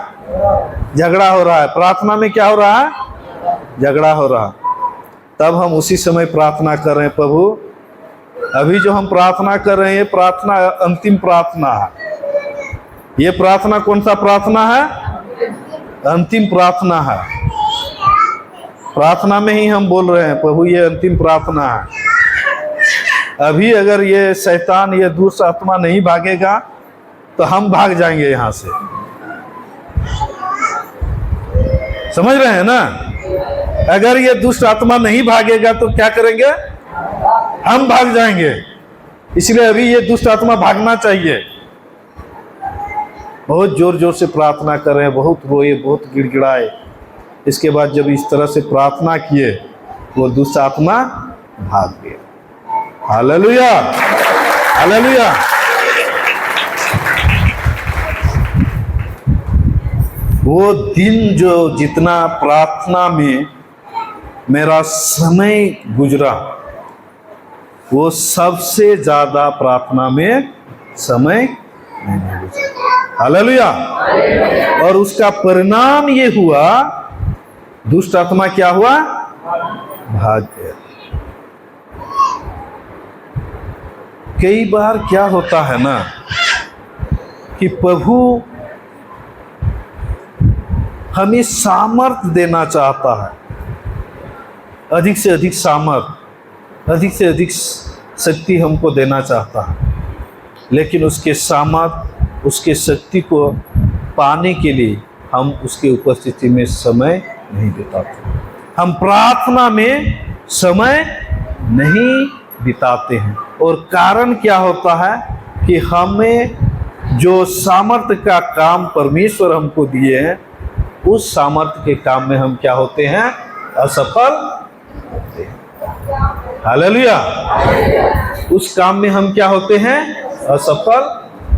Speaker 1: झगड़ा हो रहा है। प्रार्थना में क्या हो रहा है, झगड़ा हो रहा। तब हम उसी समय प्रार्थना कर रहे हैं, प्रभु अभी जो हम प्रार्थना कर रहे हैं ये प्रार्थना अंतिम प्रार्थना है। ये प्रार्थना कौन सा प्रार्थना है, अंतिम प्रार्थना है। प्रार्थना में ही हम बोल रहे हैं प्रभु ये अंतिम प्रार्थना है। अभी अगर ये शैतान, ये दुष्ट आत्मा नहीं भागेगा तो हम भाग जाएंगे यहाँ से। समझ रहे हैं ना। अगर ये दुष्ट आत्मा नहीं भागेगा तो क्या करेंगे, हम भाग जाएंगे। इसलिए अभी ये दुष्ट आत्मा भागना चाहिए। बहुत जोर जोर से प्रार्थना कर रहे हैं, बहुत रोए, बहुत गिड़गिड़ाए। इसके बाद जब इस तरह से प्रार्थना किए वो दुष्ट आत्मा भाग गया। Hallelujah, hallelujah. वो दिन जो जितना प्रार्थना में मेरा समय गुजरा, वो सबसे ज्यादा प्रार्थना में समय मैंने गुजरा। हालेलुया। और उसका परिणाम ये हुआ, दुष्ट आत्मा क्या हुआ, भाग गया। कई बार क्या होता है ना कि प्रभु हमें सामर्थ देना चाहता है, अधिक से अधिक सामर्थ। अधिक से अधिक शक्ति हमको देना चाहता है, लेकिन उसके सामर्थ, उसके शक्ति को पाने के लिए हम उसके उपस्थिति में समय नहीं बिताते। हम प्रार्थना में समय नहीं बिताते हैं। और कारण क्या होता है कि हमें जो सामर्थ्य का काम परमेश्वर हमको दिए हैं, उस सामर्थ्य के काम में हम क्या होते हैं? असफल होते हैं। हालेलुया। उस काम में हम क्या होते हैं? असफल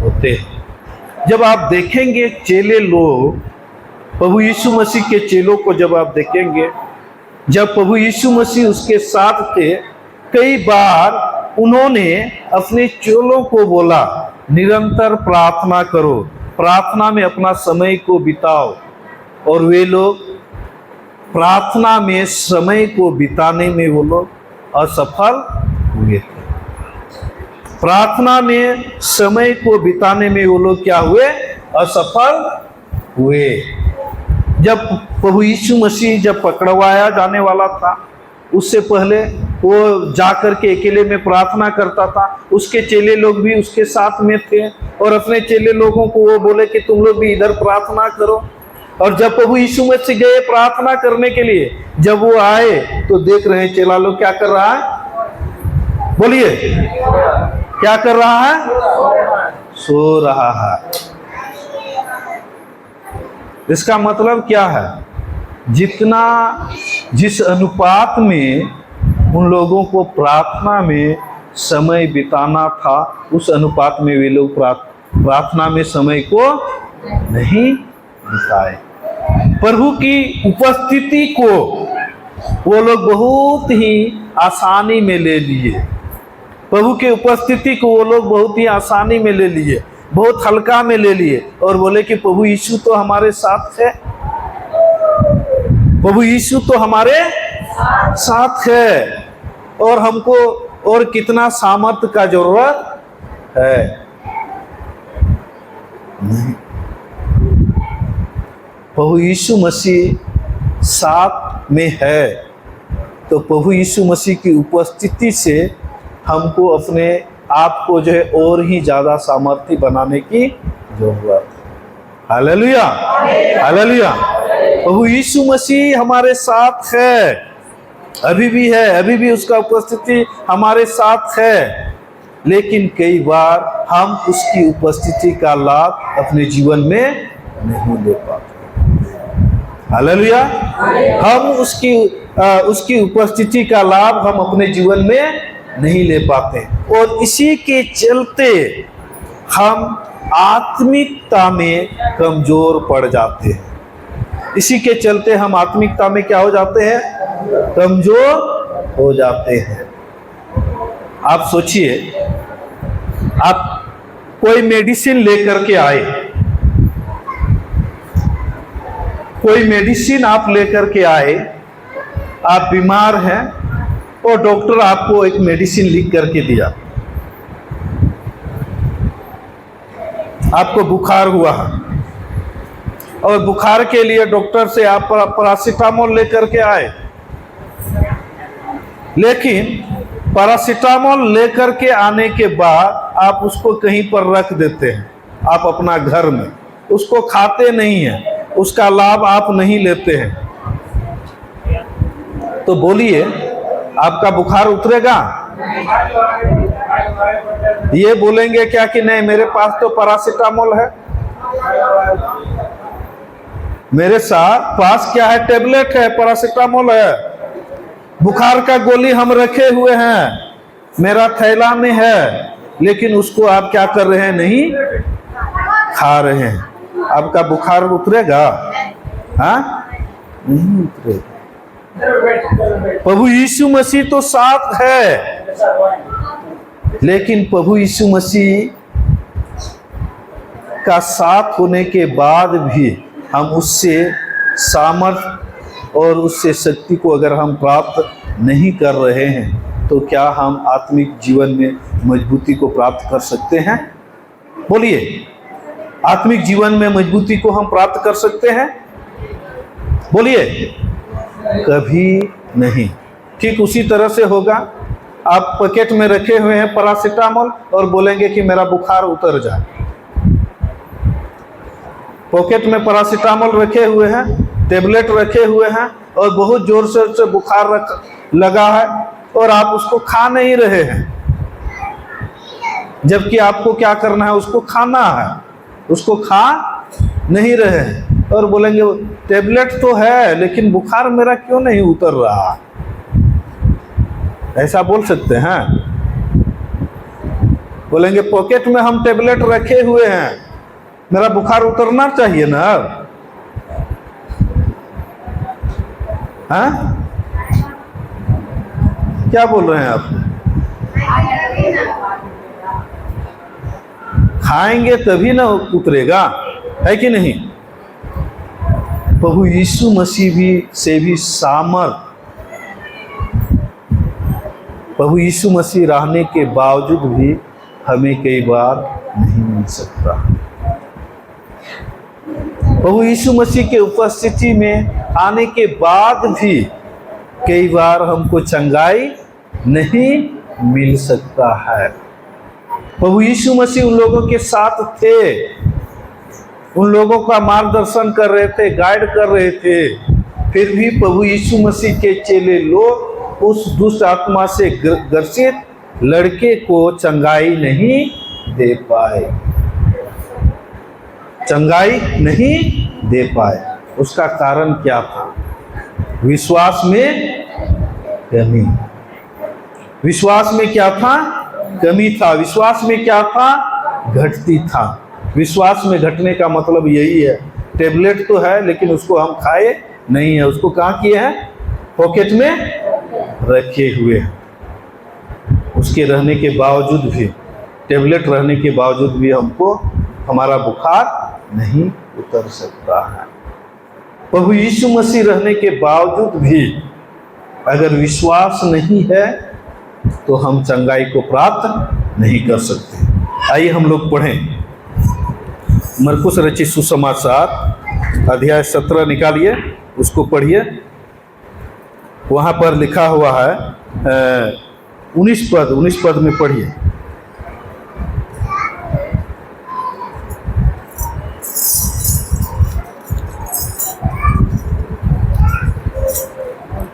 Speaker 1: होते हैं। जब आप देखेंगे चेले लोग, प्रभु यीशु मसीह के चेलों को जब आप देखेंगे, जब प्रभु यीशु मसीह उसके साथ थे, कई बार उन्होंने अपने चेलों को बोला, निरंतर प्रार्थना करो, प्रार्थना में अपना समय को बिताओ। और वे लोग प्रार्थना में समय को बिताने में वो लोग असफल हुए थे। प्रार्थना में समय को बिताने में वो लोग क्या हुए? असफल हुए। जब प्रभु यीशु मसीह जब पकड़वाया जाने वाला था, उससे पहले वो जाकर के अकेले में प्रार्थना करता था। उसके चेले लोग भी उसके साथ में थे और अपने चेले लोगों को वो बोले कि तुम लोग भी इधर प्रार्थना करो। और जब प्रभु यीशु मसीह गए प्रार्थना करने के लिए, जब वो आए तो देख रहे हैं चेला लोग क्या कर रहा है? बोलिए, क्या कर रहा है? सो रहा है। इसका मतलब क्या है? जिस अनुपात में उन लोगों को प्रार्थना में समय बिताना था, उस अनुपात में वे लोग प्रार्थना में समय को नहीं बिताए। प्रभु की उपस्थिति को वो लोग बहुत ही आसानी में ले लिए। प्रभु की उपस्थिति को वो लोग बहुत ही आसानी में ले लिए, बहुत हल्का में ले लिए और बोले कि प्रभु यीशु तो हमारे साथ है, प्रभु यीशु तो हमारे साथ है, और हमको और कितना सामर्थ्य का जरूरत है। नहीं, प्रभु यीशु मसीह साथ में है, तो प्रभु यीशु मसीह की उपस्थिति से हमको अपने आप को जो है और ही ज्यादा सामर्थ्य बनाने की जरूरत है। Hallelujah, hallelujah. प्रभु यीशु मसीह हमारे साथ है, अभी भी है, अभी भी उसका उपस्थिति हमारे साथ है। लेकिन कई बार हम उसकी उपस्थिति का लाभ अपने जीवन में नहीं ले पाते। हालेलुया। हम उसकी उपस्थिति का लाभ हम अपने जीवन में नहीं ले पाते, और इसी के चलते हम आत्मिकता में कमजोर पड़ जाते हैं। इसी के चलते हम आत्मिकता में क्या हो जाते हैं? कमजोर हो जाते हैं। आप सोचिए, आप कोई मेडिसिन लेकर के आए, कोई मेडिसिन आप लेकर के आए, आप बीमार हैं और डॉक्टर आपको एक मेडिसिन लिख करके दिया, आपको बुखार हुआ और बुखार के लिए डॉक्टर से आप पैरासीटामोल लेकर के आए, लेकिन पैरासीटामोल लेकर के आने के बाद आप उसको कहीं पर रख देते हैं, आप अपना घर में उसको खाते नहीं हैं, उसका लाभ आप नहीं लेते हैं, तो बोलिए आपका बुखार उतरेगा? ये बोलेंगे क्या कि नहीं, मेरे पास तो पैरासीटामोल है, मेरे साथ पास क्या है? टेबलेट है, पैरासीटामोल है, बुखार का गोली हम रखे हुए हैं, मेरा थैला में है, लेकिन उसको आप क्या कर रहे हैं? नहीं खा रहे हैं। आपका बुखार उतरेगा? हाँ, नहीं उतरेगा। प्रभु यीशु मसीह तो साथ है, लेकिन प्रभु यीशु मसीह का साथ होने के बाद भी हम उससे सामर्थ और उससे शक्ति को अगर हम प्राप्त नहीं कर रहे हैं, तो क्या हम आत्मिक जीवन में मजबूती को प्राप्त कर सकते हैं? बोलिए, आत्मिक जीवन में मजबूती को हम प्राप्त कर सकते हैं? बोलिए, कभी नहीं। ठीक उसी तरह से होगा, आप पॉकेट में रखे हुए हैं पैरासीटामोल और बोलेंगे कि मेरा बुखार उतर जाए। पॉकेट में पैरासीटामोल रखे हुए हैं, टेबलेट रखे हुए हैं और बहुत जोर से बुखार लगा है और आप उसको खा नहीं रहे हैं, जबकि आपको क्या करना है, उसको खाना है, उसको खा नहीं रहे हैं और बोलेंगे टेबलेट तो है लेकिन बुखार मेरा क्यों नहीं उतर रहा। ऐसा बोल सकते हैं? बोलेंगे पॉकेट में हम टेबलेट रखे हुए हैं, मेरा बुखार उतरना चाहिए ना। हाँ, क्या बोल रहे हैं आप? खाएंगे तभी ना उतरेगा, है कि नहीं? प्रभु यीशु मसीह से भी सामर्थ प्रभु यीशु मसीह रहने के बावजूद भी हमें कई बार नहीं मिल सकता। प्रभु यीशु मसीह के उपस्थिति में आने के बाद भी कई बार हमको चंगाई नहीं मिल सकता है। प्रभु यीशु मसीह उन लोगों के साथ थे, उन लोगों का मार्गदर्शन कर रहे थे, गाइड कर रहे थे, फिर भी प्रभु यीशु मसीह के चेले लोग उस दुष्ट आत्मा से ग्रसित लड़के को चंगाई नहीं दे पाए, चंगाई नहीं दे पाए। उसका कारण क्या था? विश्वास में कमी। विश्वास में क्या था? कमी था। विश्वास में क्या था? घटती था। विश्वास में घटने का मतलब यही है, टेबलेट तो है लेकिन उसको हम खाए नहीं है, उसको कहाँ किए हैं? पॉकेट में रखे हुए हैं। उसके रहने के बावजूद भी, टेबलेट रहने के बावजूद भी हमको हमारा बुखार नहीं उतर सकता है। प्रभु यीशु मसीह रहने के बावजूद भी अगर विश्वास नहीं है तो हम चंगाई को प्राप्त नहीं कर सकते। आइए हम लोग पढ़ें मरकुस रचित सुसमाचार अध्याय 17 निकालिए, उसको पढ़िए। वहाँ पर लिखा हुआ है 19 पद में पढ़िए।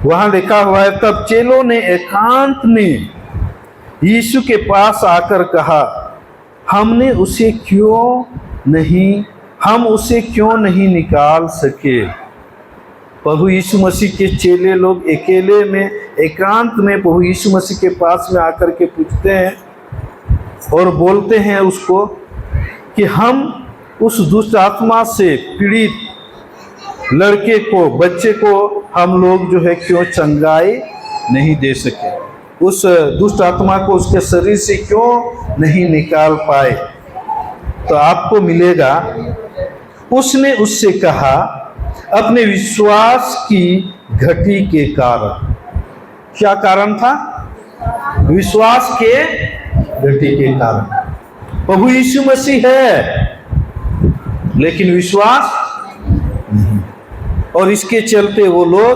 Speaker 1: वहाँ लिखा हुआ है, तब चेलों ने एकांत में यीशु के पास आकर कहा, हम उसे क्यों नहीं निकाल सके। प्रभु यीशु मसीह के चेले लोग अकेले में, एकांत में प्रभु यीशु मसीह के पास में आकर के पूछते हैं और बोलते हैं उसको कि हम उस दुष्ट आत्मा से पीड़ित लड़के को, बच्चे को हम लोग जो है क्यों चंगाई नहीं दे सके, उस दुष्ट आत्मा को उसके शरीर से क्यों नहीं निकाल पाए। तो आपको मिलेगा, उसने उससे कहा, अपने विश्वास की घटी के कारण। क्या कारण था? विश्वास के घटी के कारण। प्रभु यीशु मसीह है लेकिन विश्वास नहीं, और इसके चलते वो लोग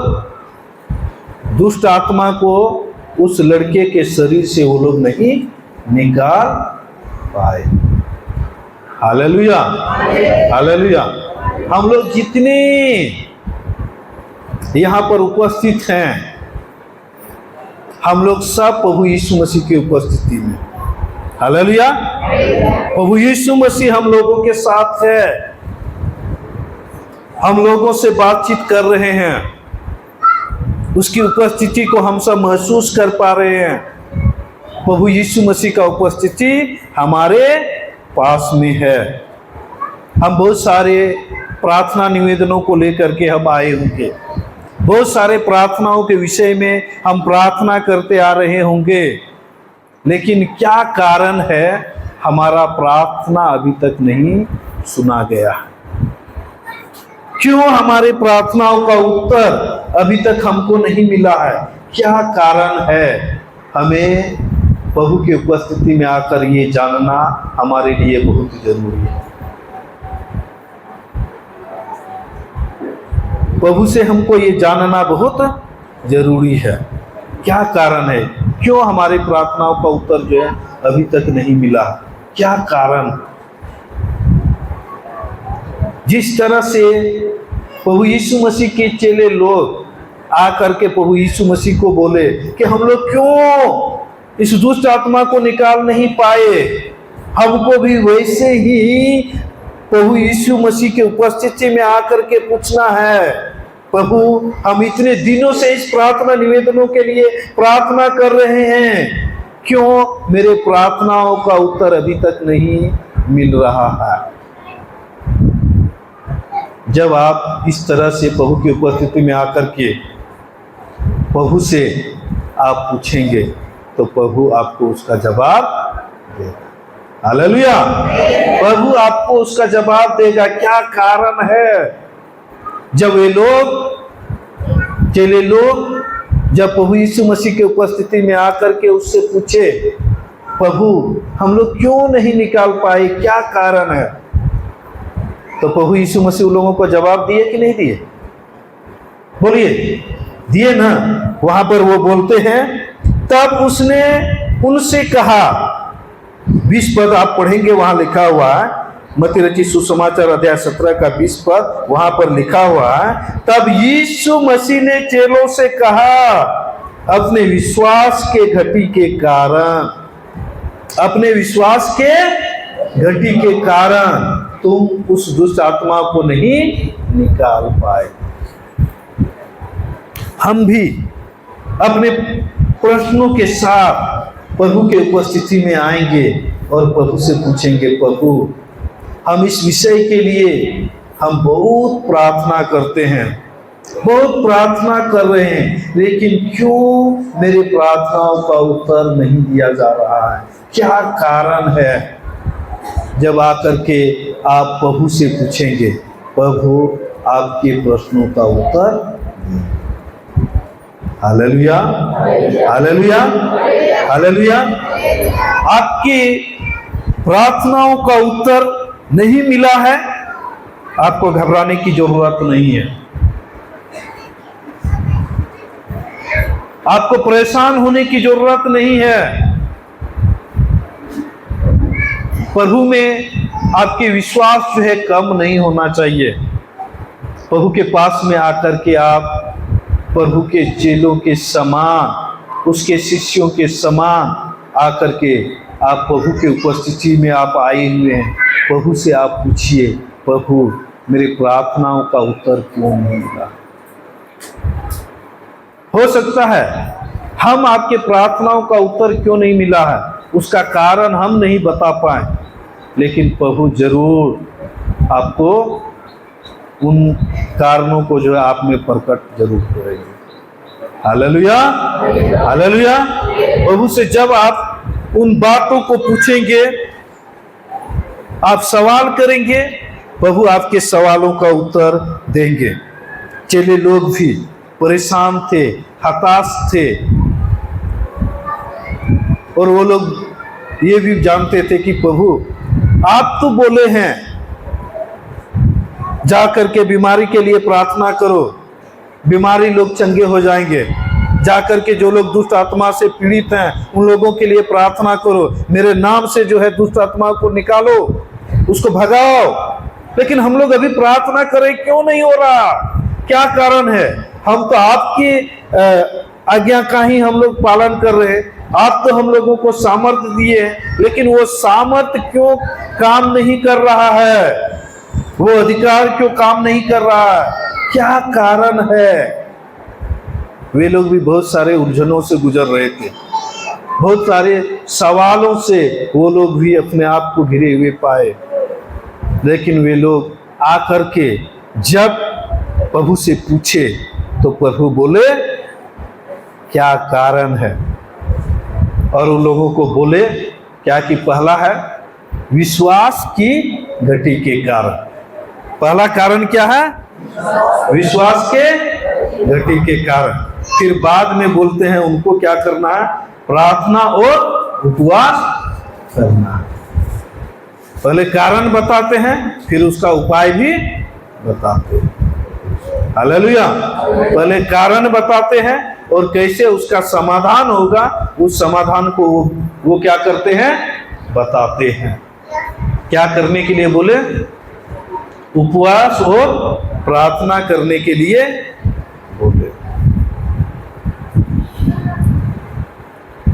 Speaker 1: दुष्ट आत्मा को उस लड़के के शरीर से वो लोग नहीं निकाल पाए। Hallelujah, hallelujah. हम लोग जितने यहाँ पर उपस्थित हैं, हम लोग सब प्रभु यीशु मसीह की उपस्थिति में, हालेलुया, प्रभु यीशु मसीह हम लोगों के साथ है, हम लोगों से बातचीत कर रहे हैं, उसकी उपस्थिति को हम सब महसूस कर पा रहे हैं। प्रभु यीशु मसीह का उपस्थिति हमारे पास में है। हम बहुत सारे प्रार्थना निवेदनों को लेकर के हम आए होंगे, बहुत सारे प्रार्थनाओं के विषय में हम प्रार्थना करते आ रहे होंगे, लेकिन क्या कारण है हमारा प्रार्थना अभी तक नहीं सुना गया? क्यों हमारे प्रार्थनाओं का उत्तर अभी तक हमको नहीं मिला है? क्या कारण है? हमें प्रभु की उपस्थिति में आकर ये जानना हमारे लिए बहुत जरूरी है। प्रभु से हमको ये जानना बहुत जरूरी है। क्या कारण है? क्यों हमारी प्रार्थनाओं का उत्तर जो है अभी तक नहीं मिला, क्या कारण? जिस तरह से प्रभु यीशु मसीह के चेले लोग आकर के प्रभु यीशु मसीह को बोले कि हम लोग क्यों इस दुष्ट आत्मा को निकाल नहीं पाए, हमको भी वैसे ही प्रभु यीशु मसीह के उपस्थिति में आकर के पूछना है। प्रभु, हम इतने दिनों से इस प्रार्थना निवेदनों के लिए प्रार्थना कर रहे हैं, क्यों मेरे प्रार्थनाओं का उत्तर अभी तक नहीं मिल रहा है? जब आप इस तरह से प्रभु की उपस्थिति में आकर के प्रभु से आप पूछेंगे तो प्रभु आपको उसका जवाब देगा। हालेलुया! प्रभु आपको उसका जवाब देगा। क्या कारण है? जब वे लोग, चेले लोग, जब प्रभु यीशु मसीह की उपस्थिति में आकर के उससे पूछे, प्रभु हम लोग क्यों नहीं निकाल पाए, क्या कारण है? तो प्रभु यीशु मसीह उन लोगों को जवाब दिए कि नहीं दिए? बोलिए, दिए ना। वहां पर वो बोलते हैं, तब उसने उनसे कहा, 20 पद आप पढ़ेंगे, वहां लिखा हुआ है, मत्ती रचित सुसमाचार अध्याय 17 का 20 पद, वहां पर लिखा हुआ है, तब यीशु मसीह ने चेलों से कहा, अपने विश्वास के घटी के कारण, अपने विश्वास के घटी के कारण तुम उस दुष्ट आत्मा को नहीं निकाल पाए। हम भी अपने प्रश्नों के साथ प्रभु के उपस्थिति में आएंगे और प्रभु से पूछेंगे, प्रभु हम इस विषय के लिए हम बहुत प्रार्थना करते हैं, बहुत प्रार्थना कर रहे हैं, लेकिन क्यों मेरे प्रार्थनाओं का उत्तर नहीं दिया जा रहा है, क्या कारण है? जब आकर के आप प्रभु से पूछेंगे, प्रभु आपके प्रश्नों का उत्तर। Hallelujah, hallelujah, hallelujah. आपकी प्रार्थनाओं का उत्तर नहीं मिला है, आपको घबराने की जरूरत नहीं है, आपको परेशान होने की जरूरत नहीं है। प्रभु में आपके विश्वास जो है कम नहीं होना चाहिए। प्रभु के पास में आकर के आप प्रभु के चेलों के समान, उसके शिष्यों के समान आकर के आप प्रभु के उपस्थिति में आप आए हुए हैं। प्रभु से आप पूछिए, प्रभु मेरे प्रार्थनाओं का उत्तर क्यों नहीं मिला? हो सकता है हम आपके प्रार्थनाओं का उत्तर क्यों नहीं मिला है, उसका कारण हम नहीं बता पाए, लेकिन प्रभु जरूर आपको उन कारणों को जो है आप में प्रकट जरूर करेंगे। Hallelujah, hallelujah. प्रभु से जब आप उन बातों को पूछेंगे, आप सवाल करेंगे, प्रभु आपके सवालों का उत्तर देंगे। चेले लोग भी परेशान थे, हताश थे, और वो लोग ये भी जानते थे कि प्रभु आप तो बोले हैं जाकर के बीमारी के लिए प्रार्थना करो, बीमारी लोग चंगे हो जाएंगे, जाकर के जो लोग दुष्ट आत्मा से पीड़ित हैं उन लोगों के लिए प्रार्थना करो, मेरे नाम से जो है दुष्ट आत्मा को निकालो, उसको भगाओ। लेकिन हम लोग अभी प्रार्थना करें क्यों नहीं हो रहा, क्या कारण है? हम तो आपकी आज्ञा का ही हम लोग पालन कर रहे हैं, आप तो हम लोगों को सामर्थ्य दिए हैं, लेकिन वो सामर्थ्य क्यों काम नहीं कर रहा है, वो अधिकार क्यों काम नहीं कर रहा है, क्या कारण है? वे लोग भी बहुत सारे उलझनों से गुजर रहे थे, बहुत सारे सवालों से वो लोग भी अपने आप को घिरे हुए पाए। लेकिन वे लोग आकर के जब प्रभु से पूछे तो प्रभु बोले क्या कारण है, और उन लोगों को बोले क्या कि पहला है विश्वास की घटी के कारण। पहला कारण क्या है? विश्वास के घटी के कारण। फिर बाद में बोलते हैं उनको क्या करना है? प्रार्थना और उपवास करना। पहले कारण बताते हैं, फिर उसका उपाय भी बताते हैं। हालेलुया। पहले कारण बताते हैं, और कैसे उसका समाधान होगा, उस समाधान को वो क्या करते हैं, बताते हैं। क्या करने के लिए बोले? उपवास और प्रार्थना करने के लिए बोले।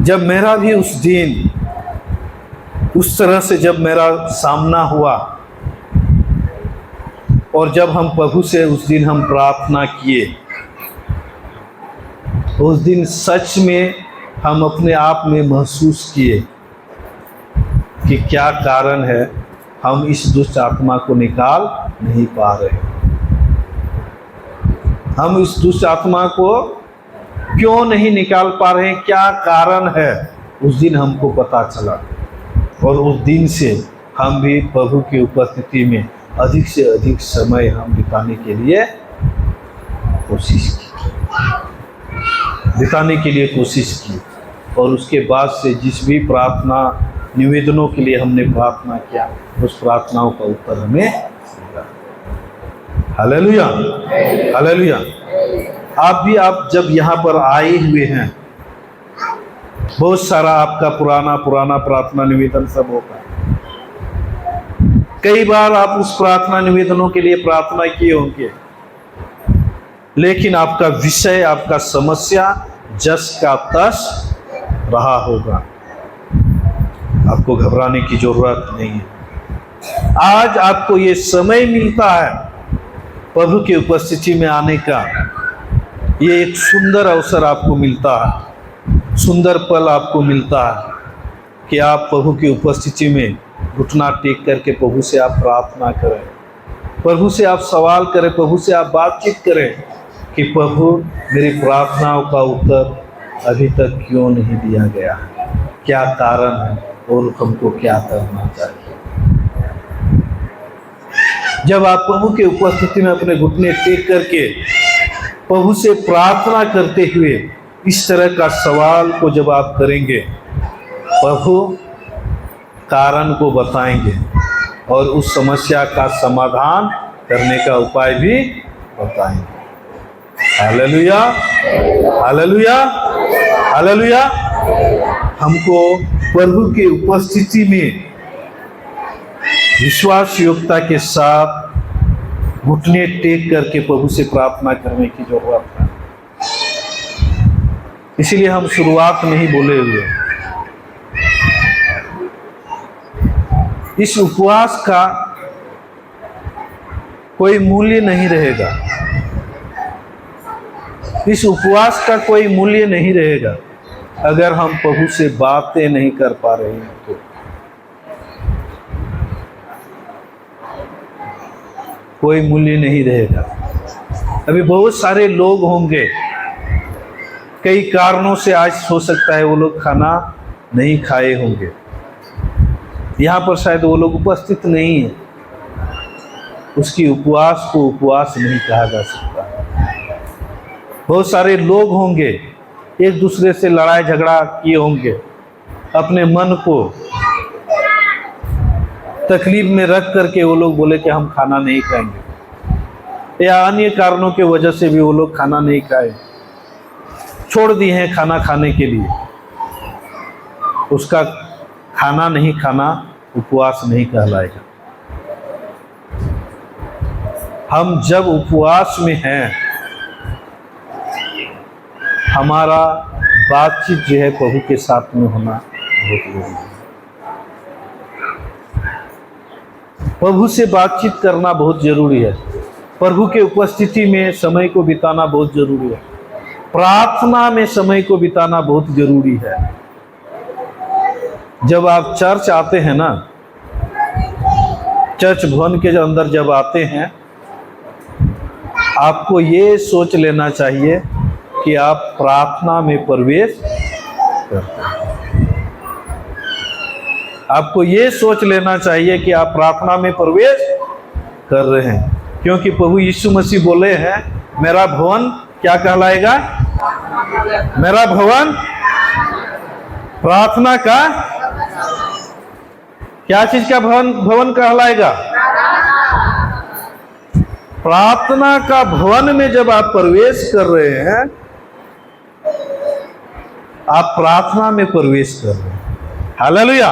Speaker 1: जब मेरा भी उस दिन उस तरह से जब मेरा सामना हुआ और जब हम प्रभु से उस दिन हम प्रार्थना किए, उस दिन सच में हम अपने आप में महसूस किए कि क्या कारण है हम इस दुष्ट आत्मा को निकाल नहीं पा रहे, हम इस दुष्ट आत्मा को क्यों नहीं निकाल पा रहे, क्या कारण है। उस दिन हमको पता चला और उस दिन से हम भी प्रभु की उपस्थिति में अधिक से अधिक समय हम बिताने के लिए कोशिश की और उसके बाद से जिस भी प्रार्थना निवेदनों के लिए हमने प्रार्थना किया, उस प्रार्थनाओं का उत्तर हमें मिला। Hallelujah, hallelujah. आप जब यहाँ पर आए हुए हैं, बहुत सारा आपका पुराना प्रार्थना निवेदन सब होगा। कई बार आप उस प्रार्थना निवेदनों के लिए प्रार्थना किए होंगे, लेकिन आपका विषय, आपका समस्या जस का तस रहा होगा। आपको घबराने की जरूरत नहीं है। आज आपको ये समय मिलता है प्रभु की उपस्थिति में आने का, ये एक सुंदर अवसर आपको मिलता है, सुंदर पल आपको मिलता है कि आप प्रभु की उपस्थिति में घुटना टेक करके प्रभु से आप प्रार्थना करें, प्रभु से आप सवाल करें, प्रभु से आप बातचीत करें कि प्रभु मेरी प्रार्थनाओं का उत्तर अभी तक क्यों नहीं दिया गया, क्या कारण है और हमको क्या करना चाहिए। जब आप प्रभु के उपस्थिति में अपने घुटने टेक करके प्रभु से प्रार्थना करते हुए इस तरह का सवाल को जब आप करेंगे, प्रभु कारण को बताएंगे और उस समस्या का समाधान करने का उपाय भी बताएंगे। Hallelujah, hallelujah, hallelujah. हमको प्रभु की उपस्थिति में विश्वास योग्यता के साथ घुटने टेक करके प्रभु से प्रार्थना करने की जरूरत है। इसीलिए हम शुरुआत में ही बोले हुए, इस उपवास का कोई मूल्य नहीं रहेगा, इस उपवास का कोई मूल्य नहीं रहेगा अगर हम प्रभु से बातें नहीं कर पा रहे हैं तो। कोई मूल्य नहीं रहेगा। अभी बहुत सारे लोग होंगे, कई कारणों से आज हो सकता है वो लोग खाना नहीं खाए होंगे, यहाँ पर शायद वो लोग उपस्थित नहीं है, उसकी उपवास को उपवास नहीं कहा जा सकता। बहुत सारे लोग होंगे, एक दूसरे से लड़ाई झगड़ा किए होंगे, अपने मन को तकलीफ में रख करके वो लोग बोले कि हम खाना नहीं खाएंगे, या अन्य कारणों के वजह से भी वो लोग खाना नहीं खाए, छोड़ दिए हैं खाना खाने के लिए। उसका खाना नहीं खाना उपवास नहीं कहलाएगा। हम जब उपवास में हैं, हमारा बातचीत जो है प्रभु के साथ में होना बहुत जरूरी है। प्रभु से बातचीत करना बहुत जरूरी है, प्रभु के उपस्थिति में समय को बिताना बहुत जरूरी है, प्रार्थना में समय को बिताना बहुत जरूरी है। जब आप चर्च आते हैं ना, चर्च भवन के अंदर जब आते हैं, आपको ये सोच लेना चाहिए कि आप प्रार्थना में प्रवेश करते हैं। आपको ये सोच लेना चाहिए कि आप प्रार्थना में प्रवेश कर रहे हैं, क्योंकि प्रभु यीशु मसीह बोले हैं, मेरा भवन क्या कहलाएगा? मेरा भवन प्रार्थना का, क्या चीज का भवन कहलाएगा? प्रार्थना का भवन में जब आप प्रवेश कर रहे हैं आप प्रार्थना में प्रवेश कर रहे हैं। हालेलुया।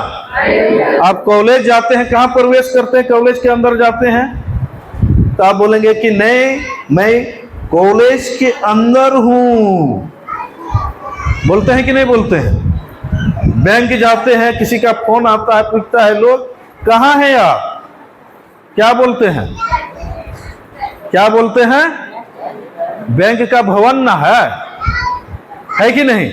Speaker 1: आप कॉलेज जाते हैं, कहाँ प्रवेश करते हैं? कॉलेज के अंदर जाते हैं तो आप बोलेंगे कि नहीं, मैं कॉलेज के अंदर हूं। बोलते हैं कि नहीं बोलते हैं? बैंक जाते हैं, किसी का फोन आता है, पूछता है लोग कहाँ है आप, क्या बोलते हैं? क्या बोलते हैं? बैंक का भवन ना है कि नहीं?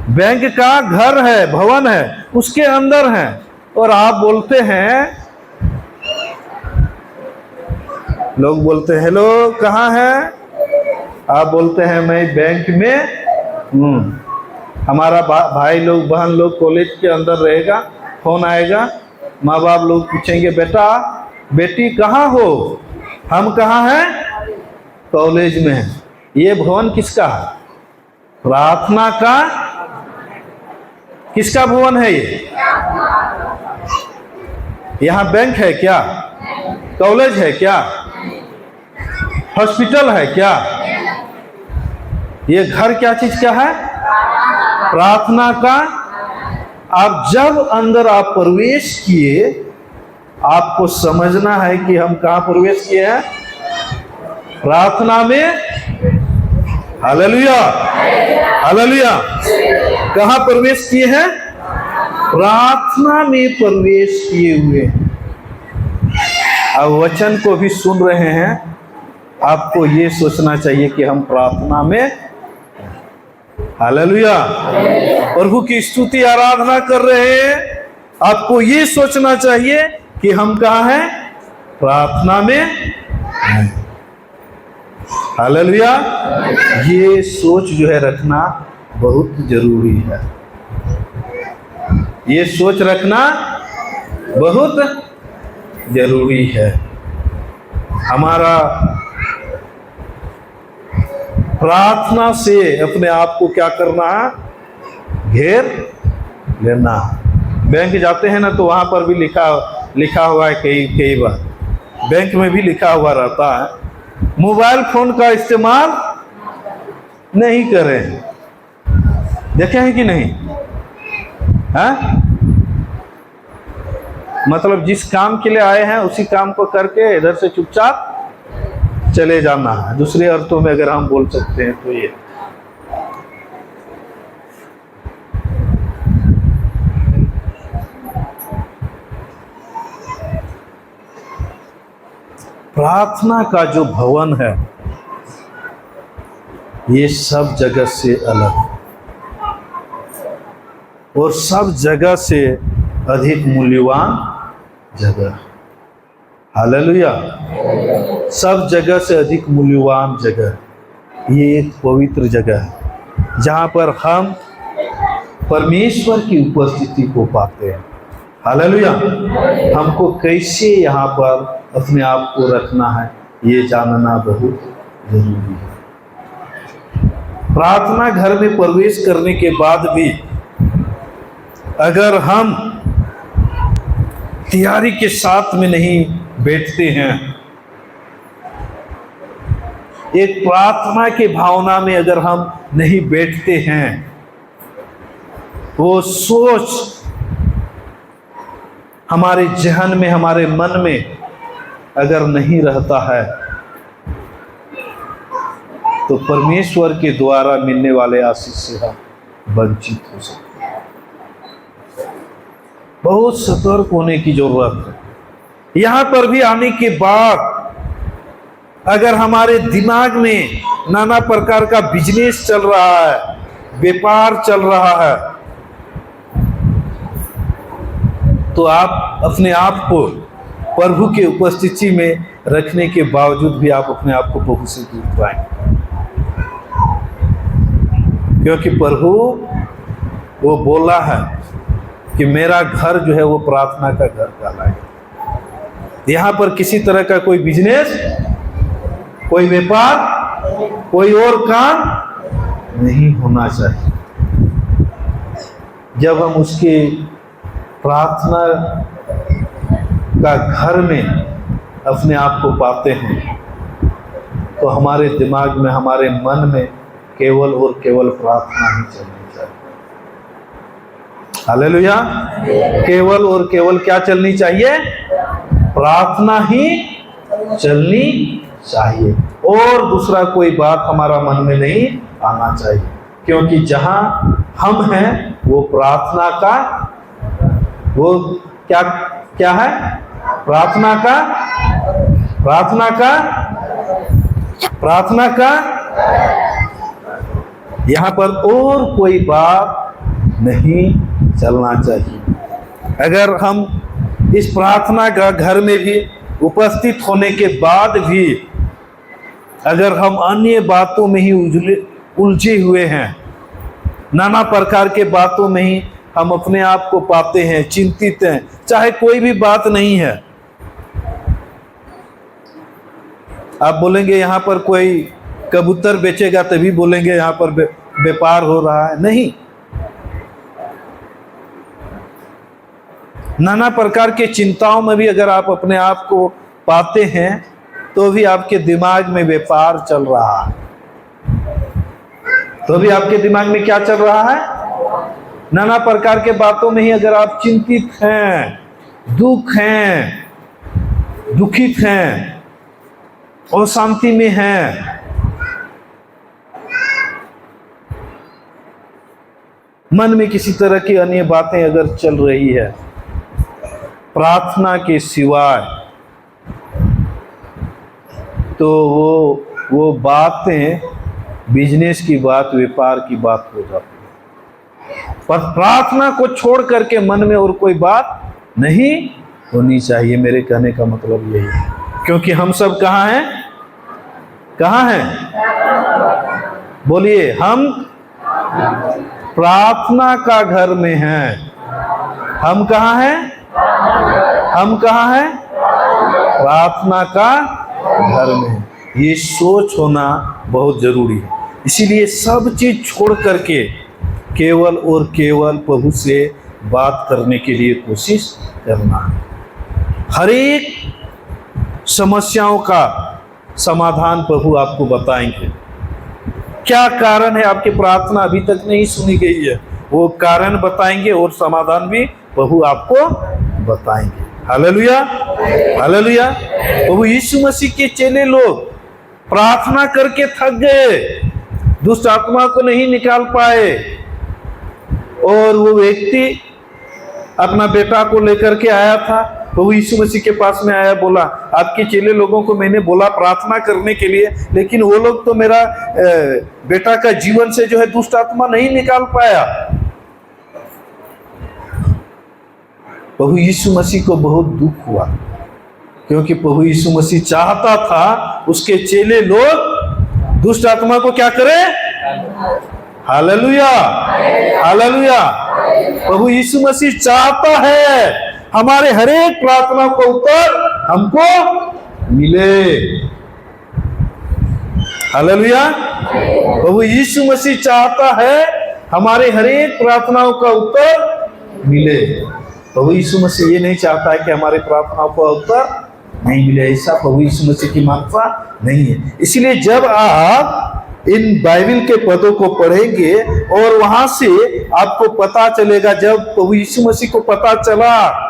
Speaker 1: बैंक का घर है, भवन है, उसके अंदर है। और आप बोलते हैं, लोग बोलते हैं हेलो कहाँ है? आप बोलते हैं मैं बैंक में हूँ। हमारा भाई लोग, बहन लोग कॉलेज के अंदर रहेगा, फोन आएगा, माँ बाप लोग पूछेंगे बेटा बेटी कहाँ हो? हम कहाँ हैं? कॉलेज में हैं। ये भवन किसका है? प्रार्थना का। किसका भवन है ये? यहाँ बैंक है क्या? कॉलेज है क्या? हॉस्पिटल है क्या? ये घर क्या चीज का है? प्रार्थना का। आप जब अंदर आप प्रवेश किए, आपको समझना है कि हम कहाँ प्रवेश किए हैं? प्रार्थना में। Hallelujah, hallelujah. कहाँ प्रवेश किए हैं? प्रार्थना में प्रवेश किए हुए। अब वचन को भी सुन रहे हैं, आपको ये सोचना चाहिए कि हम प्रार्थना में। हालेलुया। प्रभु की स्तुति आराधना कर रहे हैं, आपको ये सोचना चाहिए कि हम कहाँ हैं? प्रार्थना में। हालेलुया। ये सोच जो है रखना बहुत जरूरी है। ये सोच रखना बहुत जरूरी है। हमारा प्रार्थना से अपने आप को क्या करना है? घेर लेना। बैंक जाते हैं ना तो वहां पर भी लिखा हुआ है, कई बार बैंक में भी लिखा हुआ रहता है मोबाइल फोन का इस्तेमाल नहीं करें। देखे हैं कि नहीं? है मतलब जिस काम के लिए आए हैं उसी काम को करके इधर से चुपचाप चले जाना है। दूसरे अर्थों में अगर हम बोल सकते हैं तो ये प्रार्थना का जो भवन है ये सब जगह से अलग और सब जगह से अधिक मूल्यवान जगह। हालेलुया। सब जगह से अधिक मूल्यवान जगह। ये एक पवित्र जगह है जहाँ पर हम परमेश्वर की उपस्थिति को पाते हैं। हालेलुया। हमको कैसे यहाँ पर अपने आप को रखना है ये जानना बहुत जरूरी है। प्रार्थना घर में प्रवेश करने के बाद भी अगर हम तैयारी के साथ में नहीं बैठते हैं, एक प्रार्थना के भावना में अगर हम नहीं बैठते हैं, वो सोच हमारे जहन में, हमारे मन में अगर नहीं रहता है तो परमेश्वर के द्वारा मिलने वाले आशीष से हम वंचित हो सकते हैं। बहुत सतर्क होने की जरूरत है। यहां पर भी आने के बाद अगर हमारे दिमाग में नाना प्रकार का बिजनेस चल रहा है, व्यापार चल रहा है, तो आप अपने आप को प्रभु के उपस्थिति में रखने के बावजूद भी आप अपने आप को प्रभु से दूर पाएंगे। क्योंकि प्रभु वो बोला है कि मेरा घर जो है वो प्रार्थना का घर कहलाएगा। यहाँ पर किसी तरह का कोई बिजनेस, कोई व्यापार, कोई और काम नहीं होना चाहिए। जब हम उसके प्रार्थना का घर में अपने आप को पाते हैं तो हमारे दिमाग में, हमारे मन में केवल और केवल प्रार्थना ही चलनी चाहिए। हालेलुया। केवल और केवल क्या चलनी चाहिए? प्रार्थना ही चलनी चाहिए, और दूसरा कोई बात हमारा मन में नहीं आना चाहिए, क्योंकि जहां हम हैं वो प्रार्थना का, वो क्या क्या है? प्रार्थना का, प्रार्थना का, प्रार्थना का, यहां पर और कोई बात नहीं चलना चाहिए। अगर हम इस प्रार्थना का घर में भी उपस्थित होने के बाद भी अगर हम अन्य बातों में ही उलझे हुए हैं, नाना प्रकार के बातों में ही हम अपने आप को पाते हैं, चिंतित हैं, चाहे कोई भी बात नहीं है। आप बोलेंगे यहां पर कोई कबूतर बेचेगा तभी बोलेंगे यहां पर व्यापार हो रहा है, नहीं। नाना प्रकार के चिंताओं में भी अगर आप अपने आप को पाते हैं तो भी आपके दिमाग में व्यापार चल रहा है, तो भी आपके दिमाग में क्या चल रहा है? नाना प्रकार के बातों में ही अगर आप चिंतित हैं, दुखित हैं और शांति में हैं, मन में किसी तरह की अन्य बातें अगर चल रही है प्रार्थना के सिवाय, तो वो बातें बिजनेस की बात, व्यापार की बात हो जाती है। पर प्रार्थना को छोड़ करके मन में और कोई बात नहीं होनी चाहिए। मेरे कहने का मतलब यही है, क्योंकि हम सब कहाँ हैं? कहाँ हैं? बोलिए, हम प्रार्थना का घर में हैं। हम कहाँ हैं? हम कहाँ हैं? प्रार्थना का घर में। ये सोच होना बहुत जरूरी है। इसीलिए सब चीज छोड़ करके केवल और केवल प्रभु से बात करने के लिए कोशिश करना है। हर एक समस्याओं का समाधान प्रभु आपको बताएंगे। क्या कारण है आपकी प्रार्थना अभी तक नहीं सुनी गई है, वो कारण बताएंगे और समाधान भी प्रभु आपको बताएंगे। Hallelujah, hallelujah. प्रभु यीशु मसीह के चेले लोग प्रार्थना करके थक गए, दुष्ट आत्मा को नहीं निकाल पाए, और वो व्यक्ति अपना बेटा को लेकर के आया था, प्रभु यीशु मसीह के पास में आया, बोला आपके चेले लोगों को मैंने बोला प्रार्थना करने के लिए, लेकिन वो लोग तो मेरा बेटा का जीवन से जो है दुष्ट आत्मा नहीं निकाल पाया। प्रभु यीशु मसीह को बहुत दुख हुआ, क्योंकि प्रभु यीशु मसीह चाहता था उसके चेले लोग दुष्ट आत्मा को क्या करें। Hallelujah, hallelujah. प्रभु यीशु मसीह चाहता है हमारे हर एक प्रार्थना का उत्तर हमको मिले। हालेलुया। प्रभु यीशु मसीह चाहता है हमारे हर एक प्रार्थनाओं का उत्तर मिले। प्रभु यीशु मसीह ये नहीं चाहता है कि हमारे प्रार्थनाओं का उत्तर नहीं मिले, ऐसा प्रभु यीशु मसीह की मानता नहीं है। इसलिए जब आप इन बाइबल के पदों को पढ़ेंगे और वहां से आपको पता चलेगा, जब प्रभु यीशु मसीह को पता चला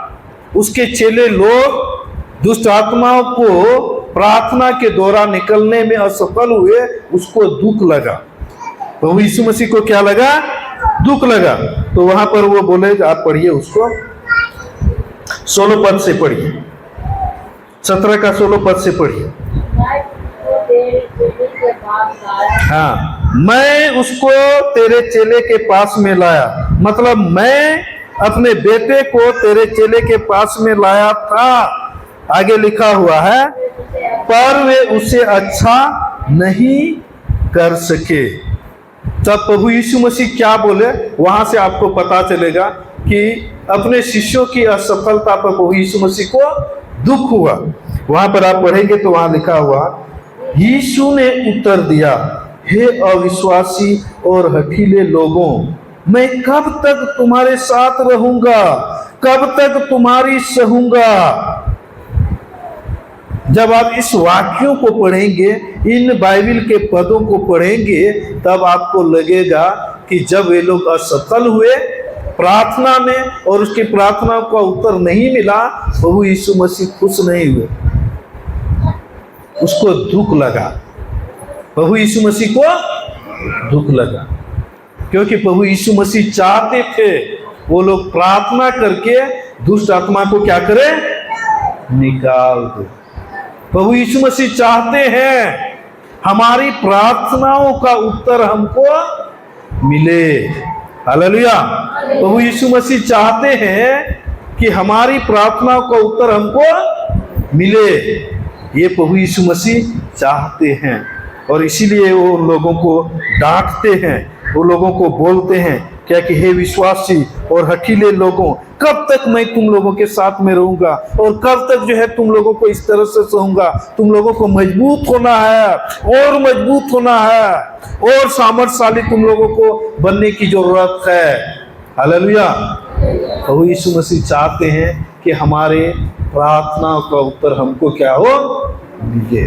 Speaker 1: उसके चेले लोग दुष्ट आत्माओं को प्रार्थना के द्वारा निकलने में असफल हुए, उसको दुख लगा। प्रभु यीशु मसीह को क्या लगा? दुख लगा। तो वहां पर वो बोले, आप पढ़िए उसको 16 पद से पढ़िए, 17 का 16 पद से पढ़िए। हाँ, मैं उसको तेरे चेले के पास में लाया, मतलब मैं अपने बेटे को तेरे चेले के पास में लाया था। आगे लिखा हुआ है, पर वे उसे अच्छा नहीं कर सके। तब प्रभु यीशु मसीह क्या बोले, वहां से आपको पता चलेगा कि अपने शिष्यों की असफलता पर प्रभु यीशु मसीह को दुख हुआ। वहां पर आप पढ़ेंगे तो वहां लिखा हुआ, यीशु ने उत्तर दिया, हे अविश्वासी और हठीले लोगों, मैं कब तक तुम्हारे साथ रहूंगा, कब तक तुम्हारी सहूंगा। जब आप इस वाक्यों को पढ़ेंगे, इन बाइबल के पदों को पढ़ेंगे, तब आपको लगेगा कि जब वे लोग असफल हुए प्रार्थना में और उसकी प्रार्थना का उत्तर नहीं मिला, प्रभु यीशु मसीह खुश नहीं हुए, उसको दुख लगा। प्रभु यीशु मसीह को दुख लगा, क्योंकि प्रभु यीशु मसीह चाहते थे वो लोग प्रार्थना करके दुष्ट आत्मा को क्या करे, निकाल दे। प्रभु यीशु मसीह चाहते हैं हमारी प्रार्थनाओं का उत्तर हमको मिले। हालेलुया। प्रभु यीशु मसीह चाहते हैं कि हमारी प्रार्थनाओं का उत्तर हमको मिले, ये प्रभु यीशु मसीह चाहते हैं। और इसीलिए वो लोगों को डांटते हैं, वो लोगों को बोलते हैं क्या कि हे विश्वासी और हठीले लोगों, कब तक मैं तुम लोगों के साथ में रहूंगा और कब तक जो है तुम लोगों को इस तरह से सहूंगा। तुम लोगों को मजबूत होना है और मजबूत होना है और सामर्थ्यशाली तुम लोगों को बनने की जरूरत है। हालेलुया। प्रभु यीशु मसीह चाहते हैं कि हमारे प्रार्थना का उत्तर हमको क्या हो, मिले।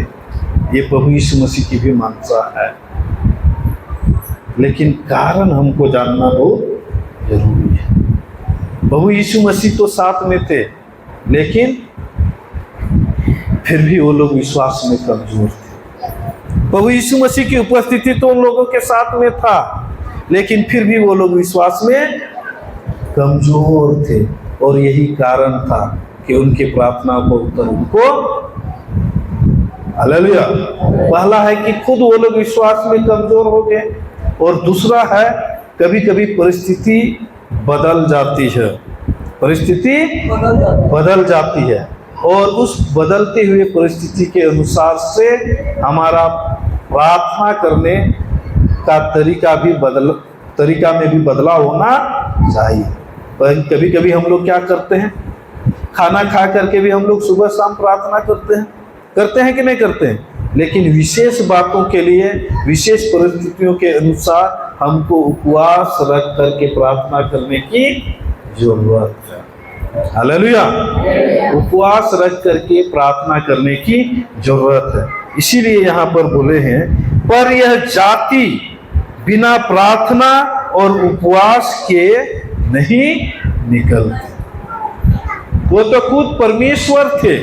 Speaker 1: ये प्रभु यीशु मसीह की भी मंशा है, लेकिन कारण हमको जानना बहुत जरूरी है। प्रभु यीशु मसीह तो साथ में थे, लेकिन फिर भी वो लोग विश्वास में कमजोर थे। प्रभु यीशु मसीह की उपस्थिति तो उन लोगों के साथ में था, लेकिन फिर भी वो लोग विश्वास में कमजोर थे। और यही कारण था कि उनके प्रार्थना को उत्तर उनको, हालेलुया। पहला है कि खुद वो लोग विश्वास में कमजोर हो गए, और दूसरा है कभी कभी परिस्थिति बदल जाती है, परिस्थिति बदल जाती है, और उस बदलते हुए परिस्थिति के अनुसार से हमारा प्रार्थना करने का तरीका में भी बदलाव होना चाहिए। पर कभी कभी हम लोग क्या करते हैं, खाना खा करके भी हम लोग सुबह शाम प्रार्थना करते हैं कि नहीं करते हैं, लेकिन विशेष बातों के लिए, विशेष परिस्थितियों के अनुसार हमको उपवास रख करके प्रार्थना करने की जरूरत है। हालेलुया। उपवास रख करके प्रार्थना करने की जरूरत है। इसीलिए यहाँ पर बोले हैं, पर यह जाति बिना प्रार्थना और उपवास के नहीं निकलती। वो तो खुद परमेश्वर थे,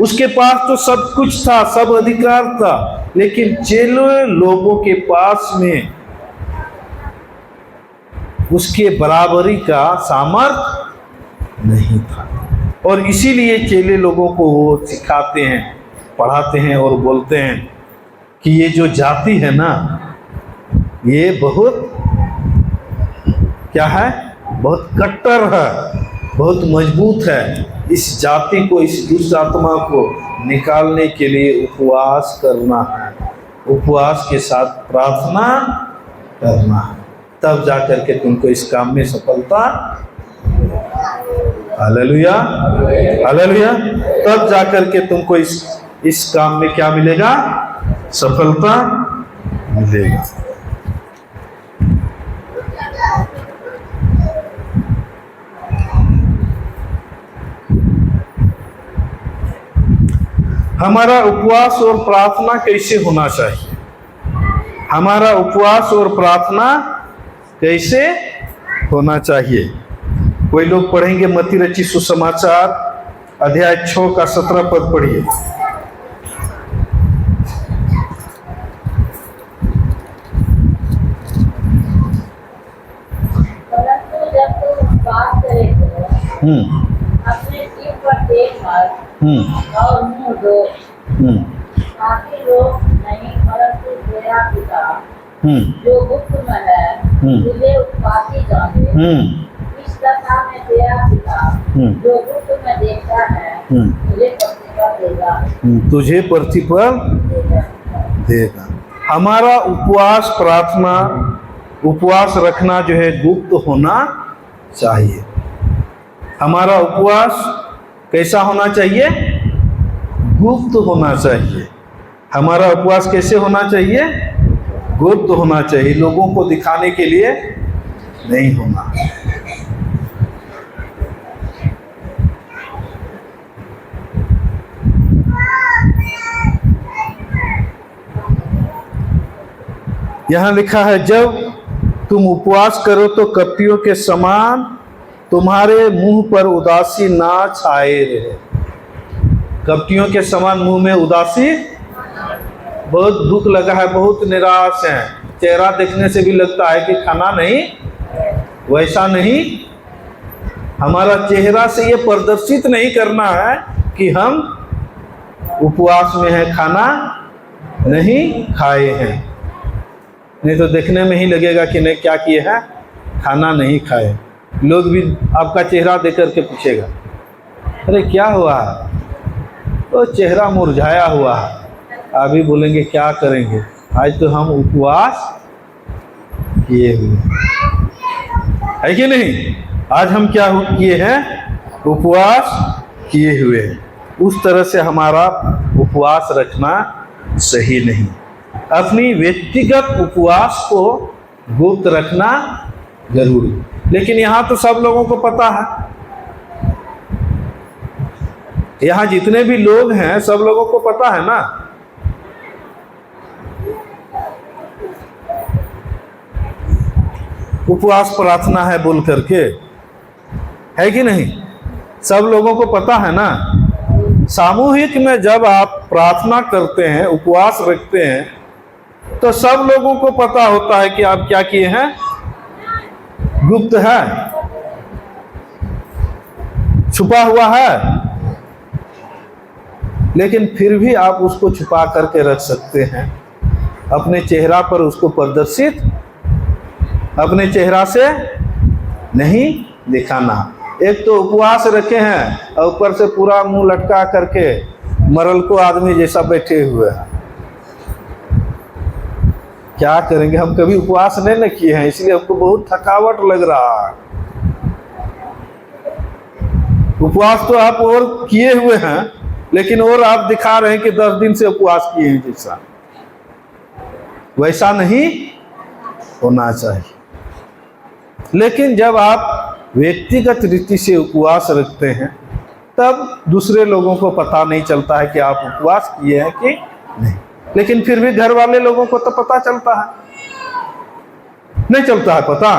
Speaker 1: उसके पास तो सब कुछ था, सब अधिकार था, लेकिन चेले लोगों के पास में उसके बराबरी का सामर्थ नहीं था। और इसीलिए चेले लोगों को वो सिखाते हैं, पढ़ाते हैं और बोलते हैं कि ये जो जाति है ना, ये बहुत क्या है, बहुत कट्टर है, बहुत मजबूत है। इस जाति को, इस दुष्ट आत्मा को निकालने के लिए उपवास करना है, उपवास के साथ प्रार्थना करना है, तब जाकर के तुमको इस काम में सफलता, हालेलुया हालेलुया, तब जाकर के तुमको इस काम में क्या मिलेगा, सफलता मिलेगा। हमारा उपवास और प्रार्थना कैसे होना चाहिए, हमारा उपवास और प्रार्थना कैसे होना चाहिए। कोई लोग पढ़ेंगे मत्ती रचित सुसमाचार अध्याय 6 का 17 पद पढ़िए।
Speaker 2: अपने सिर पर देख और मुंह दो, बाकी लोग नहीं, परंतु तेरा पिता जो गुप्त में है तुझे उत्पाती जाने। इस दशा में तेरा पिता जो गुप्त में देखता है तुझे प्रतिफल देगा,
Speaker 1: तुझे प्रतिफल देगा। हमारा उपवास, प्रार्थना, उपवास रखना जो है गुप्त होना चाहिए। हमारा उपवास कैसा होना चाहिए, गुप्त होना चाहिए। हमारा उपवास कैसे होना चाहिए, गुप्त होना चाहिए, लोगों को दिखाने के लिए नहीं होना। यहाँ लिखा है, जब तुम उपवास करो तो कपटियों के समान तुम्हारे मुंह पर उदासी ना छाए रहे। कपटियों के समान मुंह में उदासी, बहुत दुख लगा है, बहुत निराश है, चेहरा देखने से भी लगता है कि खाना नहीं, वैसा नहीं। हमारा चेहरा से ये प्रदर्शित नहीं करना है कि हम उपवास में हैं, खाना नहीं खाए हैं, नहीं तो देखने में ही लगेगा कि नहीं क्या किए हैं, खाना नहीं खाए। लोग भी आपका चेहरा देख करके पूछेगा, अरे क्या हुआ, तो चेहरा मुरझाया हुआ है। आप भी बोलेंगे क्या करेंगे, आज तो हम उपवास किए हुए है कि नहीं, आज हम क्या किए हैं, उपवास किए हुए हैं। उस तरह से हमारा उपवास रखना सही नहीं। अपनी व्यक्तिगत उपवास को गुप्त रखना जरूरी। लेकिन यहाँ तो सब लोगों को पता है, यहाँ जितने भी लोग हैं सब लोगों को पता है ना। उपवास प्रार्थना है बोल करके, है कि नहीं, सब लोगों को पता है ना। सामूहिक में जब आप प्रार्थना करते हैं, उपवास रखते हैं, तो सब लोगों को पता होता है कि आप क्या किए हैं, गुप्त है, छुपा हुआ है। लेकिन फिर भी आप उसको छुपा करके रख सकते हैं, अपने चेहरा पर उसको प्रदर्शित, अपने चेहरा से नहीं दिखाना। एक तो उपवास रखे हैं और ऊपर से पूरा मुंह लटका करके मरल को आदमी जैसा बैठे हुए हैं। क्या करेंगे, हम कभी उपवास नहीं न किए हैं, इसलिए हमको बहुत थकावट लग रहा है। उपवास तो आप और किए हुए हैं, लेकिन और आप दिखा रहे हैं कि 10 दिन से उपवास किए हैं जैसा, वैसा नहीं होना चाहिए। लेकिन जब आप व्यक्तिगत रीति से उपवास रखते हैं, तब दूसरे लोगों को पता नहीं चलता है कि आप उपवास किए हैं कि नहीं। लेकिन फिर भी घर वाले लोगों को तो पता चलता है, नहीं चलता है पता।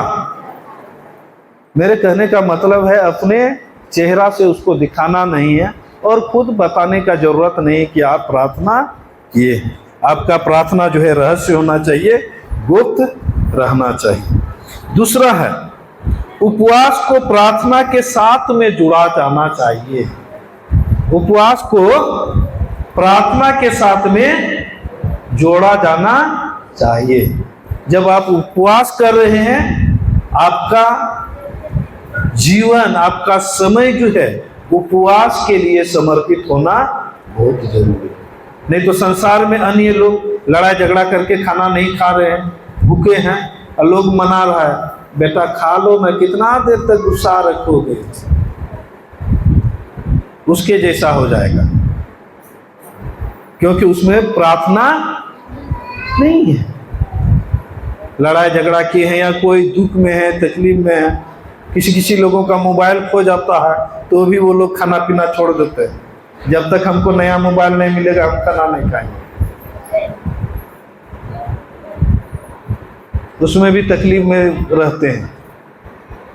Speaker 1: मेरे कहने का मतलब है, अपने चेहरा से उसको दिखाना नहीं है और खुद बताने का जरूरत नहीं कि आप प्रार्थना किए हैं। आपका प्रार्थना जो है रहस्य होना चाहिए, गुप्त रहना चाहिए। दूसरा है, उपवास को प्रार्थना के साथ में जुड़ा जाना चाहिए। उपवास को प्रार्थना के साथ में जोड़ा जाना चाहिए। जब आप उपवास कर रहे हैं, आपका जीवन, आपका समय जो है उपवास के लिए समर्पित होना बहुत जरूरी है। नहीं तो संसार में अन्य लोग लड़ाई झगड़ा करके खाना नहीं खा रहे हैं, भूखे हैं, और लोग मना रहा है, बेटा खा लो ना, कितना देर तक गुस्सा रखोगे, उसके जैसा हो जाएगा, क्योंकि उसमें प्रार्थना नहीं है। लड़ाई झगड़ा किए हैं या कोई दुख में है, तकलीफ में है, किसी लोगों का मोबाइल खो जाता है तो भी वो लोग खाना पीना छोड़ देते हैं। जब तक हमको नया मोबाइल नहीं मिलेगा हम खाना नहीं खाएंगे। उसमें भी तकलीफ में रहते हैं।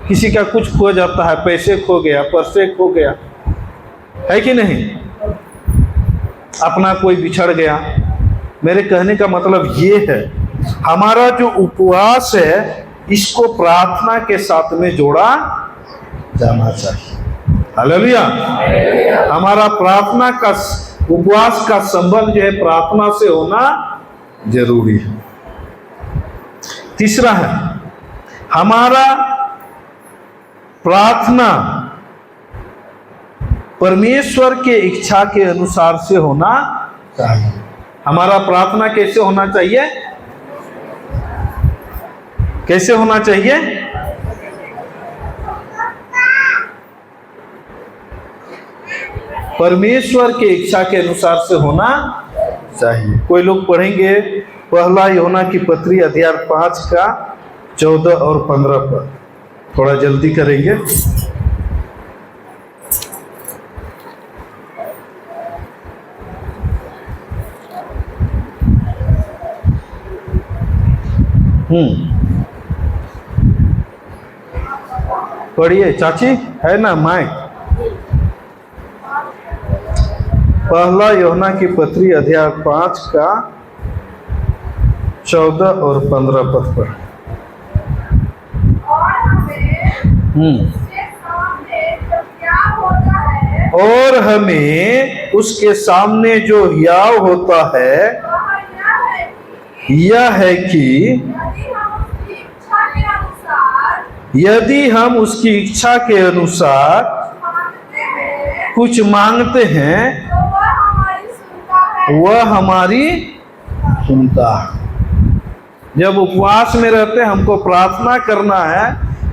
Speaker 1: किसी का कुछ खो जाता है, पैसे खो गया, पर्से खो गया, है कि नहीं, अपना कोई बिछड़ गया। मेरे कहने का मतलब ये है, हमारा जो उपवास है इसको प्रार्थना के साथ में जोड़ा जाना चाहिए। हालेलुया। हमारा प्रार्थना का, उपवास का संबंध जो है प्रार्थना से होना जरूरी है। तीसरा है, हमारा प्रार्थना परमेश्वर के इच्छा के अनुसार से होना चाहिए। हमारा प्रार्थना कैसे होना चाहिए, कैसे होना चाहिए, परमेश्वर के इच्छा के अनुसार से होना चाहिए। कोई लोग पढ़ेंगे पहला यूहन्ना की पत्री अध्याय 5 का 14 और 15 पर, थोड़ा जल्दी करेंगे। पढ़िए चाची, है ना माइक। पहला यूहन्ना की पत्री अध्याय 5 का 14 और 15 पद पर। और हमें उसके सामने जो हियाव होता है यह है कि यदि हम उसकी इच्छा के अनुसार कुछ मांगते हैं वह हमारी सुनता है। जब उपवास में रहते हैं हमको प्रार्थना करना है,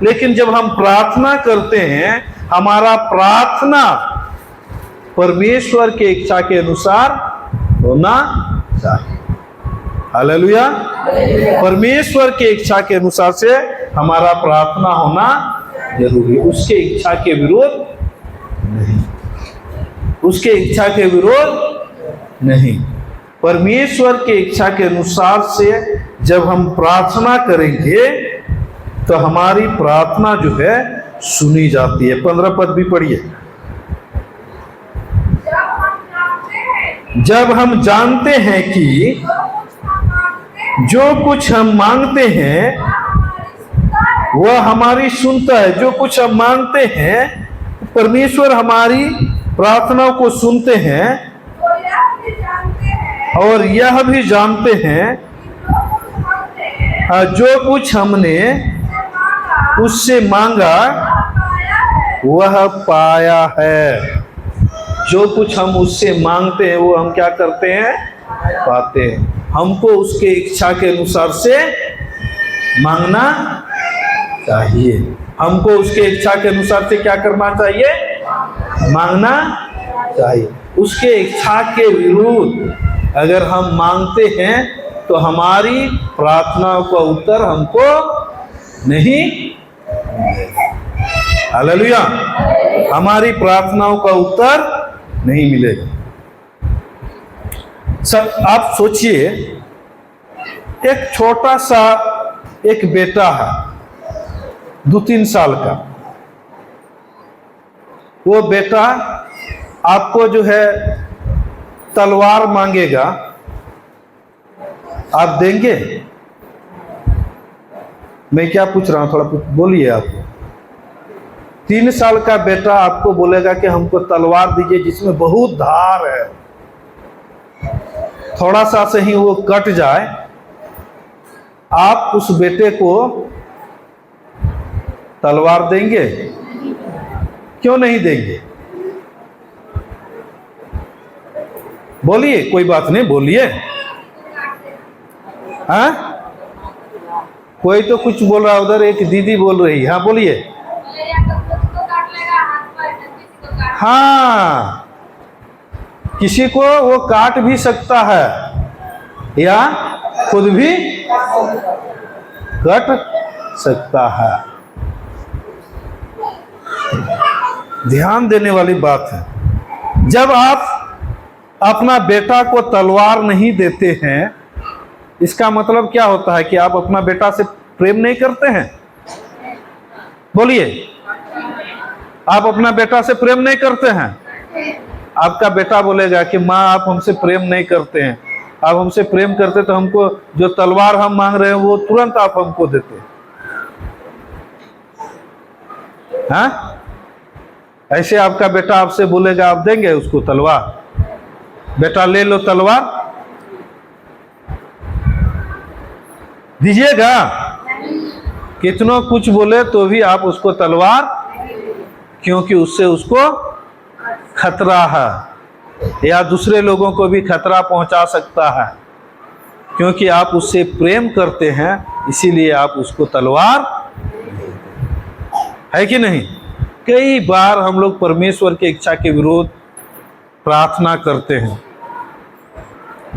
Speaker 1: लेकिन जब हम प्रार्थना करते हैं हमारा प्रार्थना परमेश्वर के इच्छा के अनुसार होना चाहिए। हालेलुया। परमेश्वर के इच्छा के अनुसार से हमारा प्रार्थना होना जरूरी, उसके इच्छा के विरोध नहीं, उसके इच्छा के विरोध नहीं। परमेश्वर के इच्छा के अनुसार से जब हम प्रार्थना करेंगे तो हमारी प्रार्थना जो है सुनी जाती है। 15 पद भी पढ़िए। जब हम जानते हैं कि जो कुछ हम मांगते हैं वह हमारी सुनता है। जो कुछ हम मांगते हैं परमेश्वर हमारी प्रार्थनाओं को सुनते हैं, और यह भी जानते हैं जो कुछ हमने उससे मांगा वह पाया है। जो कुछ हम उससे मांगते हैं वो हम क्या करते हैं, पाते हैं। हमको उसके इच्छा के अनुसार से मांगना चाहिए। हमको उसके इच्छा के अनुसार से क्या करना चाहिए, मांगना चाहिए। उसके इच्छा के विरुद्ध अगर हम मांगते हैं तो हमारी प्रार्थनाओं का उत्तर हमको नहीं मिलेगा। हालेलुया। हमारी प्रार्थनाओं का उत्तर नहीं मिलेगा। सर आप सोचिए, एक छोटा सा एक बेटा है 2-3 साल का। वो बेटा आपको जो है तलवार मांगेगा, आप देंगे? मैं क्या पूछ रहा हूं, थोड़ा बोलिए। आपको 3 साल का बेटा आपको बोलेगा कि हमको तलवार दीजिए जिसमें बहुत धार है, थोड़ा सा से ही वो कट जाए, आप उस बेटे को तलवार देंगे? क्यों नहीं देंगे? बोलिए, कोई बात नहीं, बोलिए। हाँ, कोई तो कुछ बोल रहा है उधर, एक दीदी बोल रही है। हाँ बोलिए। हाँ, किसी को वो काट भी सकता है या खुद भी कट सकता है। ध्यान देने वाली बात है। जब आप अपना बेटा को तलवार नहीं देते हैं, इसका मतलब क्या होता है कि आप अपना बेटा से प्रेम नहीं करते हैं। बोलिए, आप अपना बेटा से प्रेम नहीं करते हैं। आपका बेटा बोलेगा कि माँ आप हमसे प्रेम नहीं करते हैं, आप हमसे प्रेम करते तो हमको जो तलवार हम मांग रहे हैं वो तुरंत आप हमको देते। हाँ, ऐसे आपका बेटा आपसे बोलेगा, आप देंगे उसको तलवार? बेटा ले लो तलवार, दीजिएगा? कितनों कुछ बोले तो भी आप उसको तलवार, क्योंकि उससे उसको खतरा है या दूसरे लोगों को भी खतरा पहुंचा सकता है। क्योंकि आप उससे प्रेम करते हैं इसीलिए आप उसको तलवार, है कि नहीं? कई बार हम लोग परमेश्वर की इच्छा के विरोध प्रार्थना करते हैं,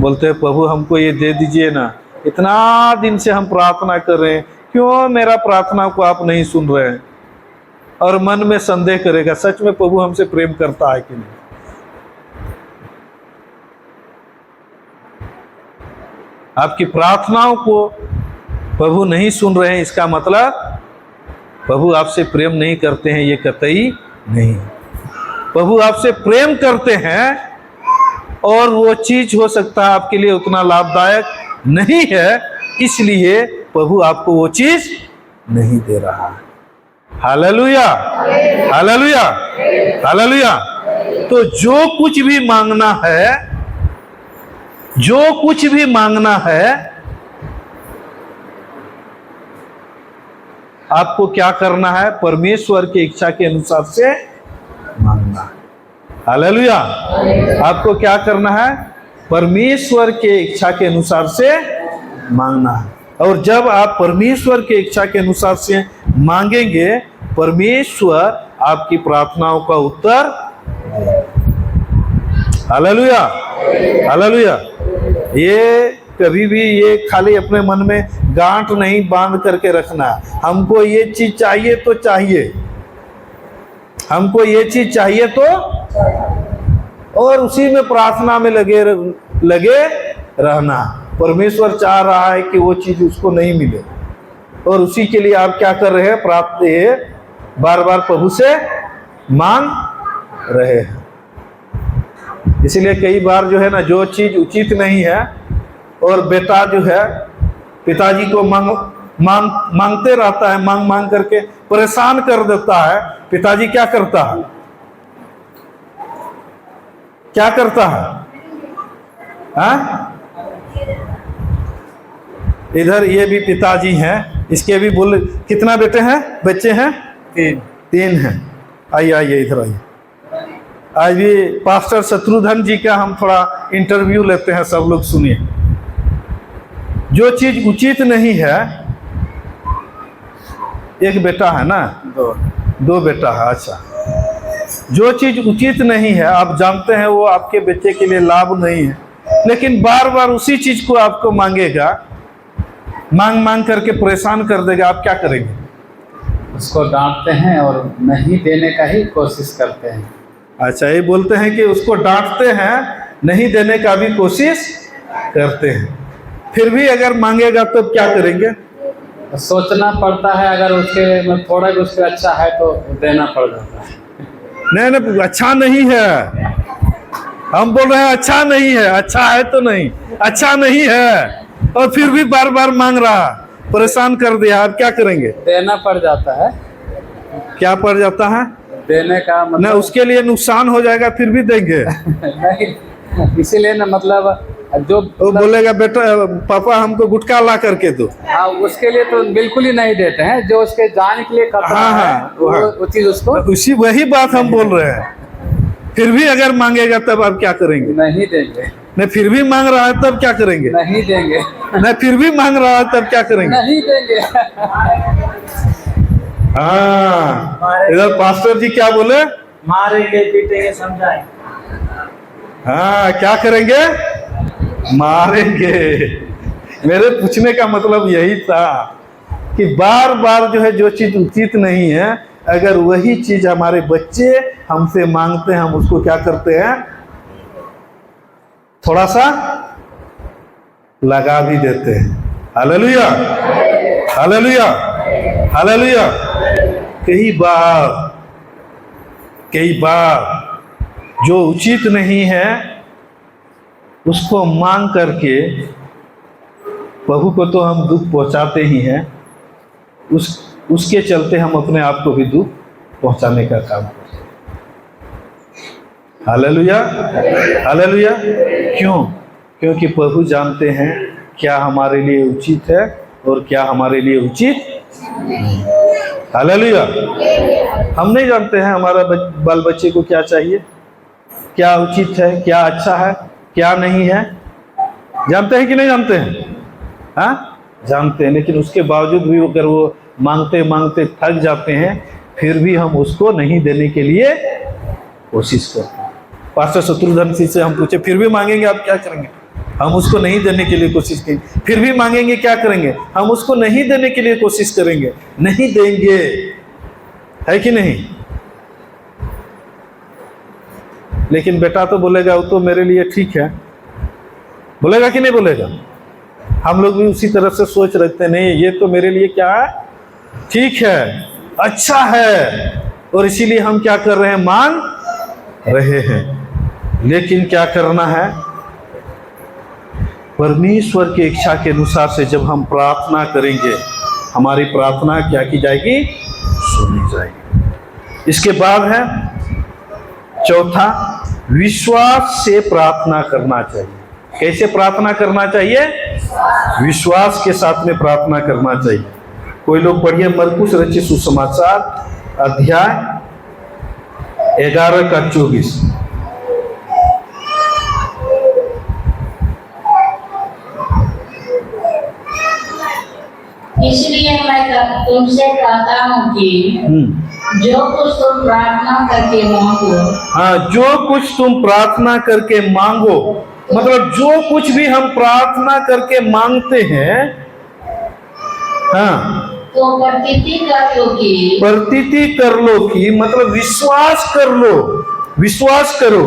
Speaker 1: बोलते हैं प्रभु हमको ये दे दीजिए ना, इतना दिन से हम प्रार्थना कर रहे हैं, क्यों मेरा प्रार्थना को आप नहीं सुन रहे हैं? और मन में संदेह करेगा, सच में प्रभु हमसे प्रेम करता है कि नहीं? आपकी प्रार्थनाओं को प्रभु नहीं सुन रहे हैं, इसका मतलब प्रभु आपसे प्रेम नहीं करते हैं ये कतई नहीं। प्रभु आपसे प्रेम करते हैं और वो चीज हो सकता है आपके लिए उतना लाभदायक नहीं है, इसलिए प्रभु आपको वो चीज नहीं दे रहा है। Hallelujah, hallelujah, hallelujah. तो जो कुछ भी मांगना है, जो कुछ भी मांगना है, आपको क्या करना है? परमेश्वर की इच्छा के अनुसार से मांगना है। हालेलुया। आपको क्या करना है? परमेश्वर के इच्छा के अनुसार से मांगना है। और जब आप परमेश्वर के इच्छा के अनुसार से मांगेंगे, परमेश्वर आपकी प्रार्थनाओं का उत्तर देगा। Hallelujah, hallelujah. ये कभी भी ये खाली अपने मन में गांठ नहीं बांध करके रखना, हमको ये चीज चाहिए तो चाहिए, हमको ये चीज चाहिए तो, और उसी में प्रार्थना में लगे रहना। परमेश्वर चाह रहा है कि वो चीज उसको नहीं मिले, और उसी के लिए आप क्या कर रहे हैं? प्रार्थना बार बार प्रभु से मांग रहे हैं। इसलिए कई बार जो है ना, जो चीज उचित नहीं है और बेटा जो है पिताजी को मांगते रहता है, मांग मांग करके परेशान कर देता है, पिताजी क्या करता है? क्या करता है? हाँ? इधर ये भी पिताजी हैं, इसके भी बोले कितना बेटे हैं, बच्चे हैं? तीन हैं। आइए आइए इधर आइए। आज भी पास्टर शत्रुघ्न जी का हम थोड़ा इंटरव्यू लेते हैं, सब लोग सुनिए। जो चीज उचित नहीं है, एक बेटा है ना? दो बेटा है। अच्छा, जो चीज उचित नहीं है, आप जानते हैं वो आपके बच्चे के लिए लाभ नहीं है, लेकिन बार बार उसी चीज को आपको मांगेगा, मांग मांग करके परेशान कर देगा, आप क्या करेंगे?
Speaker 3: उसको डांटते हैं और नहीं देने का ही कोशिश करते हैं।
Speaker 1: अच्छा, ये बोलते हैं कि उसको डांटते हैं, नहीं देने का भी कोशिश करते हैं। फिर भी अगर मांगेगा तो क्या करेंगे?
Speaker 3: सोचना पड़ता है, अगर उसके में थोड़ा भी उसके अच्छा है तो देना पड़ जाता है।
Speaker 1: नहीं नहीं, अच्छा नहीं है, हम बोल रहे हैं अच्छा नहीं है, अच्छा है तो नहीं, अच्छा नहीं है, और फिर भी बार बार मांग रहा, परेशान कर दिया, आप क्या करेंगे?
Speaker 3: देना पड़ जाता है।
Speaker 1: क्या पड़ जाता है?
Speaker 3: देने का मतलब
Speaker 1: ना उसके लिए नुकसान हो जाएगा, फिर भी देंगे?
Speaker 3: नहीं, इसीलिए ना, मतलब जो
Speaker 1: वो बोलेगा बेटा पापा हमको गुटखा ला करके दो।
Speaker 3: हाँ, उसके लिए तो बिल्कुल ही नहीं देते हैं। जो उसके जाने के लिए खतरा
Speaker 1: हाँ,
Speaker 3: है, वो चीज उसको,
Speaker 1: वही बात हम बोल रहे हैं। फिर भी अगर मांगेगा तब आप क्या करेंगे?
Speaker 3: नहीं देंगे।
Speaker 1: नहीं, फिर भी मांग रहा है तब क्या करेंगे?
Speaker 3: नहीं देंगे।
Speaker 1: नहीं, फिर भी मांग रहा है तब क्या करेंगे?
Speaker 3: नहीं देंगे।
Speaker 1: हाँ, इधर पास्टर जी क्या बोले?
Speaker 4: मारेंगे, पीटेंगे, समझाएं।
Speaker 1: हाँ, क्या करेंगे? मारेंगे। मेरे पूछने का मतलब यही था कि बार बार जो है, जो चीज उचित नहीं है, अगर वही चीज हमारे बच्चे हमसे मांगते हैं, हम उसको क्या करते हैं? थोड़ा सा लगा भी देते हैं। Hallelujah, hallelujah, hallelujah. कई बार जो उचित नहीं है उसको मांग करके प्रभु को तो हम दुख पहुंचाते ही हैं, उसके चलते हम अपने आप को भी दुख पहुंचाने का काम करते हैं। Hallelujah, hallelujah. क्यों? क्योंकि प्रभु जानते हैं क्या हमारे लिए उचित है और क्या हमारे लिए उचित नहीं। हालेलुया। हम नहीं जानते हैं हमारा बाल बच्चे को क्या चाहिए, क्या उचित है, क्या अच्छा है, क्या नहीं है। जानते हैं कि नहीं जानते हैं? हाँ, जानते हैं। लेकिन उसके बावजूद भी अगर वो मांगते मांगते थक जाते हैं, फिर भी हम उसको नहीं देने के लिए कोशिश करते हैं। पास्टर शत्रुघ्न जी से हम पूछे, फिर भी मांगेंगे आप क्या करेंगे? हम उसको नहीं देने के लिए कोशिश करेंगे। फिर भी मांगेंगे, क्या करेंगे? हम उसको नहीं देने के लिए कोशिश करेंगे, नहीं देंगे। है कि नहीं? लेकिन बेटा तो बोलेगा वो तो मेरे लिए ठीक है, बोलेगा कि नहीं बोलेगा? हम लोग भी उसी तरह से सोच रखते हैं, नहीं ये तो मेरे लिए क्या है, ठीक है, अच्छा है, और इसीलिए हम क्या कर रहे हैं, मांग रहे हैं। लेकिन क्या करना है, परमेश्वर की इच्छा के अनुसार से जब हम प्रार्थना करेंगे, हमारी प्रार्थना क्या की जाएगी, सुनी जाएगी। इसके बाद है चौथा, विश्वास से प्रार्थना करना चाहिए। कैसे प्रार्थना करना चाहिए, विश्वास के साथ में प्रार्थना करना चाहिए। कोई लोग पढ़िए मरकुस रचित सुसमाचार अध्याय 11 का 24।
Speaker 2: इसलिए मैं तुमसे कहता हूँ कि जो कुछ तुम प्रार्थना करके मांगो,
Speaker 1: हाँ, जो कुछ तुम प्रार्थना करके मांगो, मतलब जो कुछ भी हम प्रार्थना करके मांगते हैं, हाँ,
Speaker 2: तो प्रतीति कर लो कि,
Speaker 1: प्रतीति कर लो कि मतलब विश्वास कर लो, विश्वास करो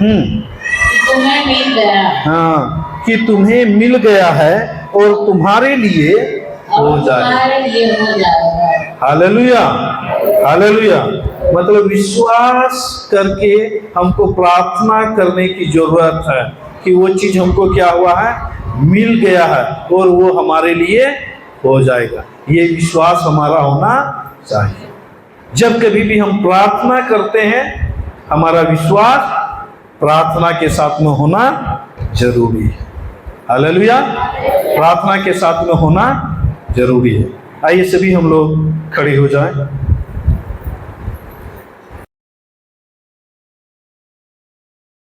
Speaker 2: तुम्हें मिल गया,
Speaker 1: हाँ, कि तुम्हें मिल गया है और तुम्हारे लिए हो जाए।
Speaker 2: तुम्हारे लिए हो जाएगा।
Speaker 1: Hallelujah, hallelujah. मतलब विश्वास करके हमको प्रार्थना करने की जरूरत है कि वो चीज हमको क्या हुआ है, मिल गया है और वो हमारे लिए हो जाएगा। ये विश्वास हमारा होना चाहिए। जब कभी भी हम प्रार्थना करते हैं, हमारा विश्वास प्रार्थना के साथ में होना जरूरी है। हालेलुया, प्रार्थना के साथ में होना जरूरी है। आइए सभी हम लोग खड़े हो जाएं।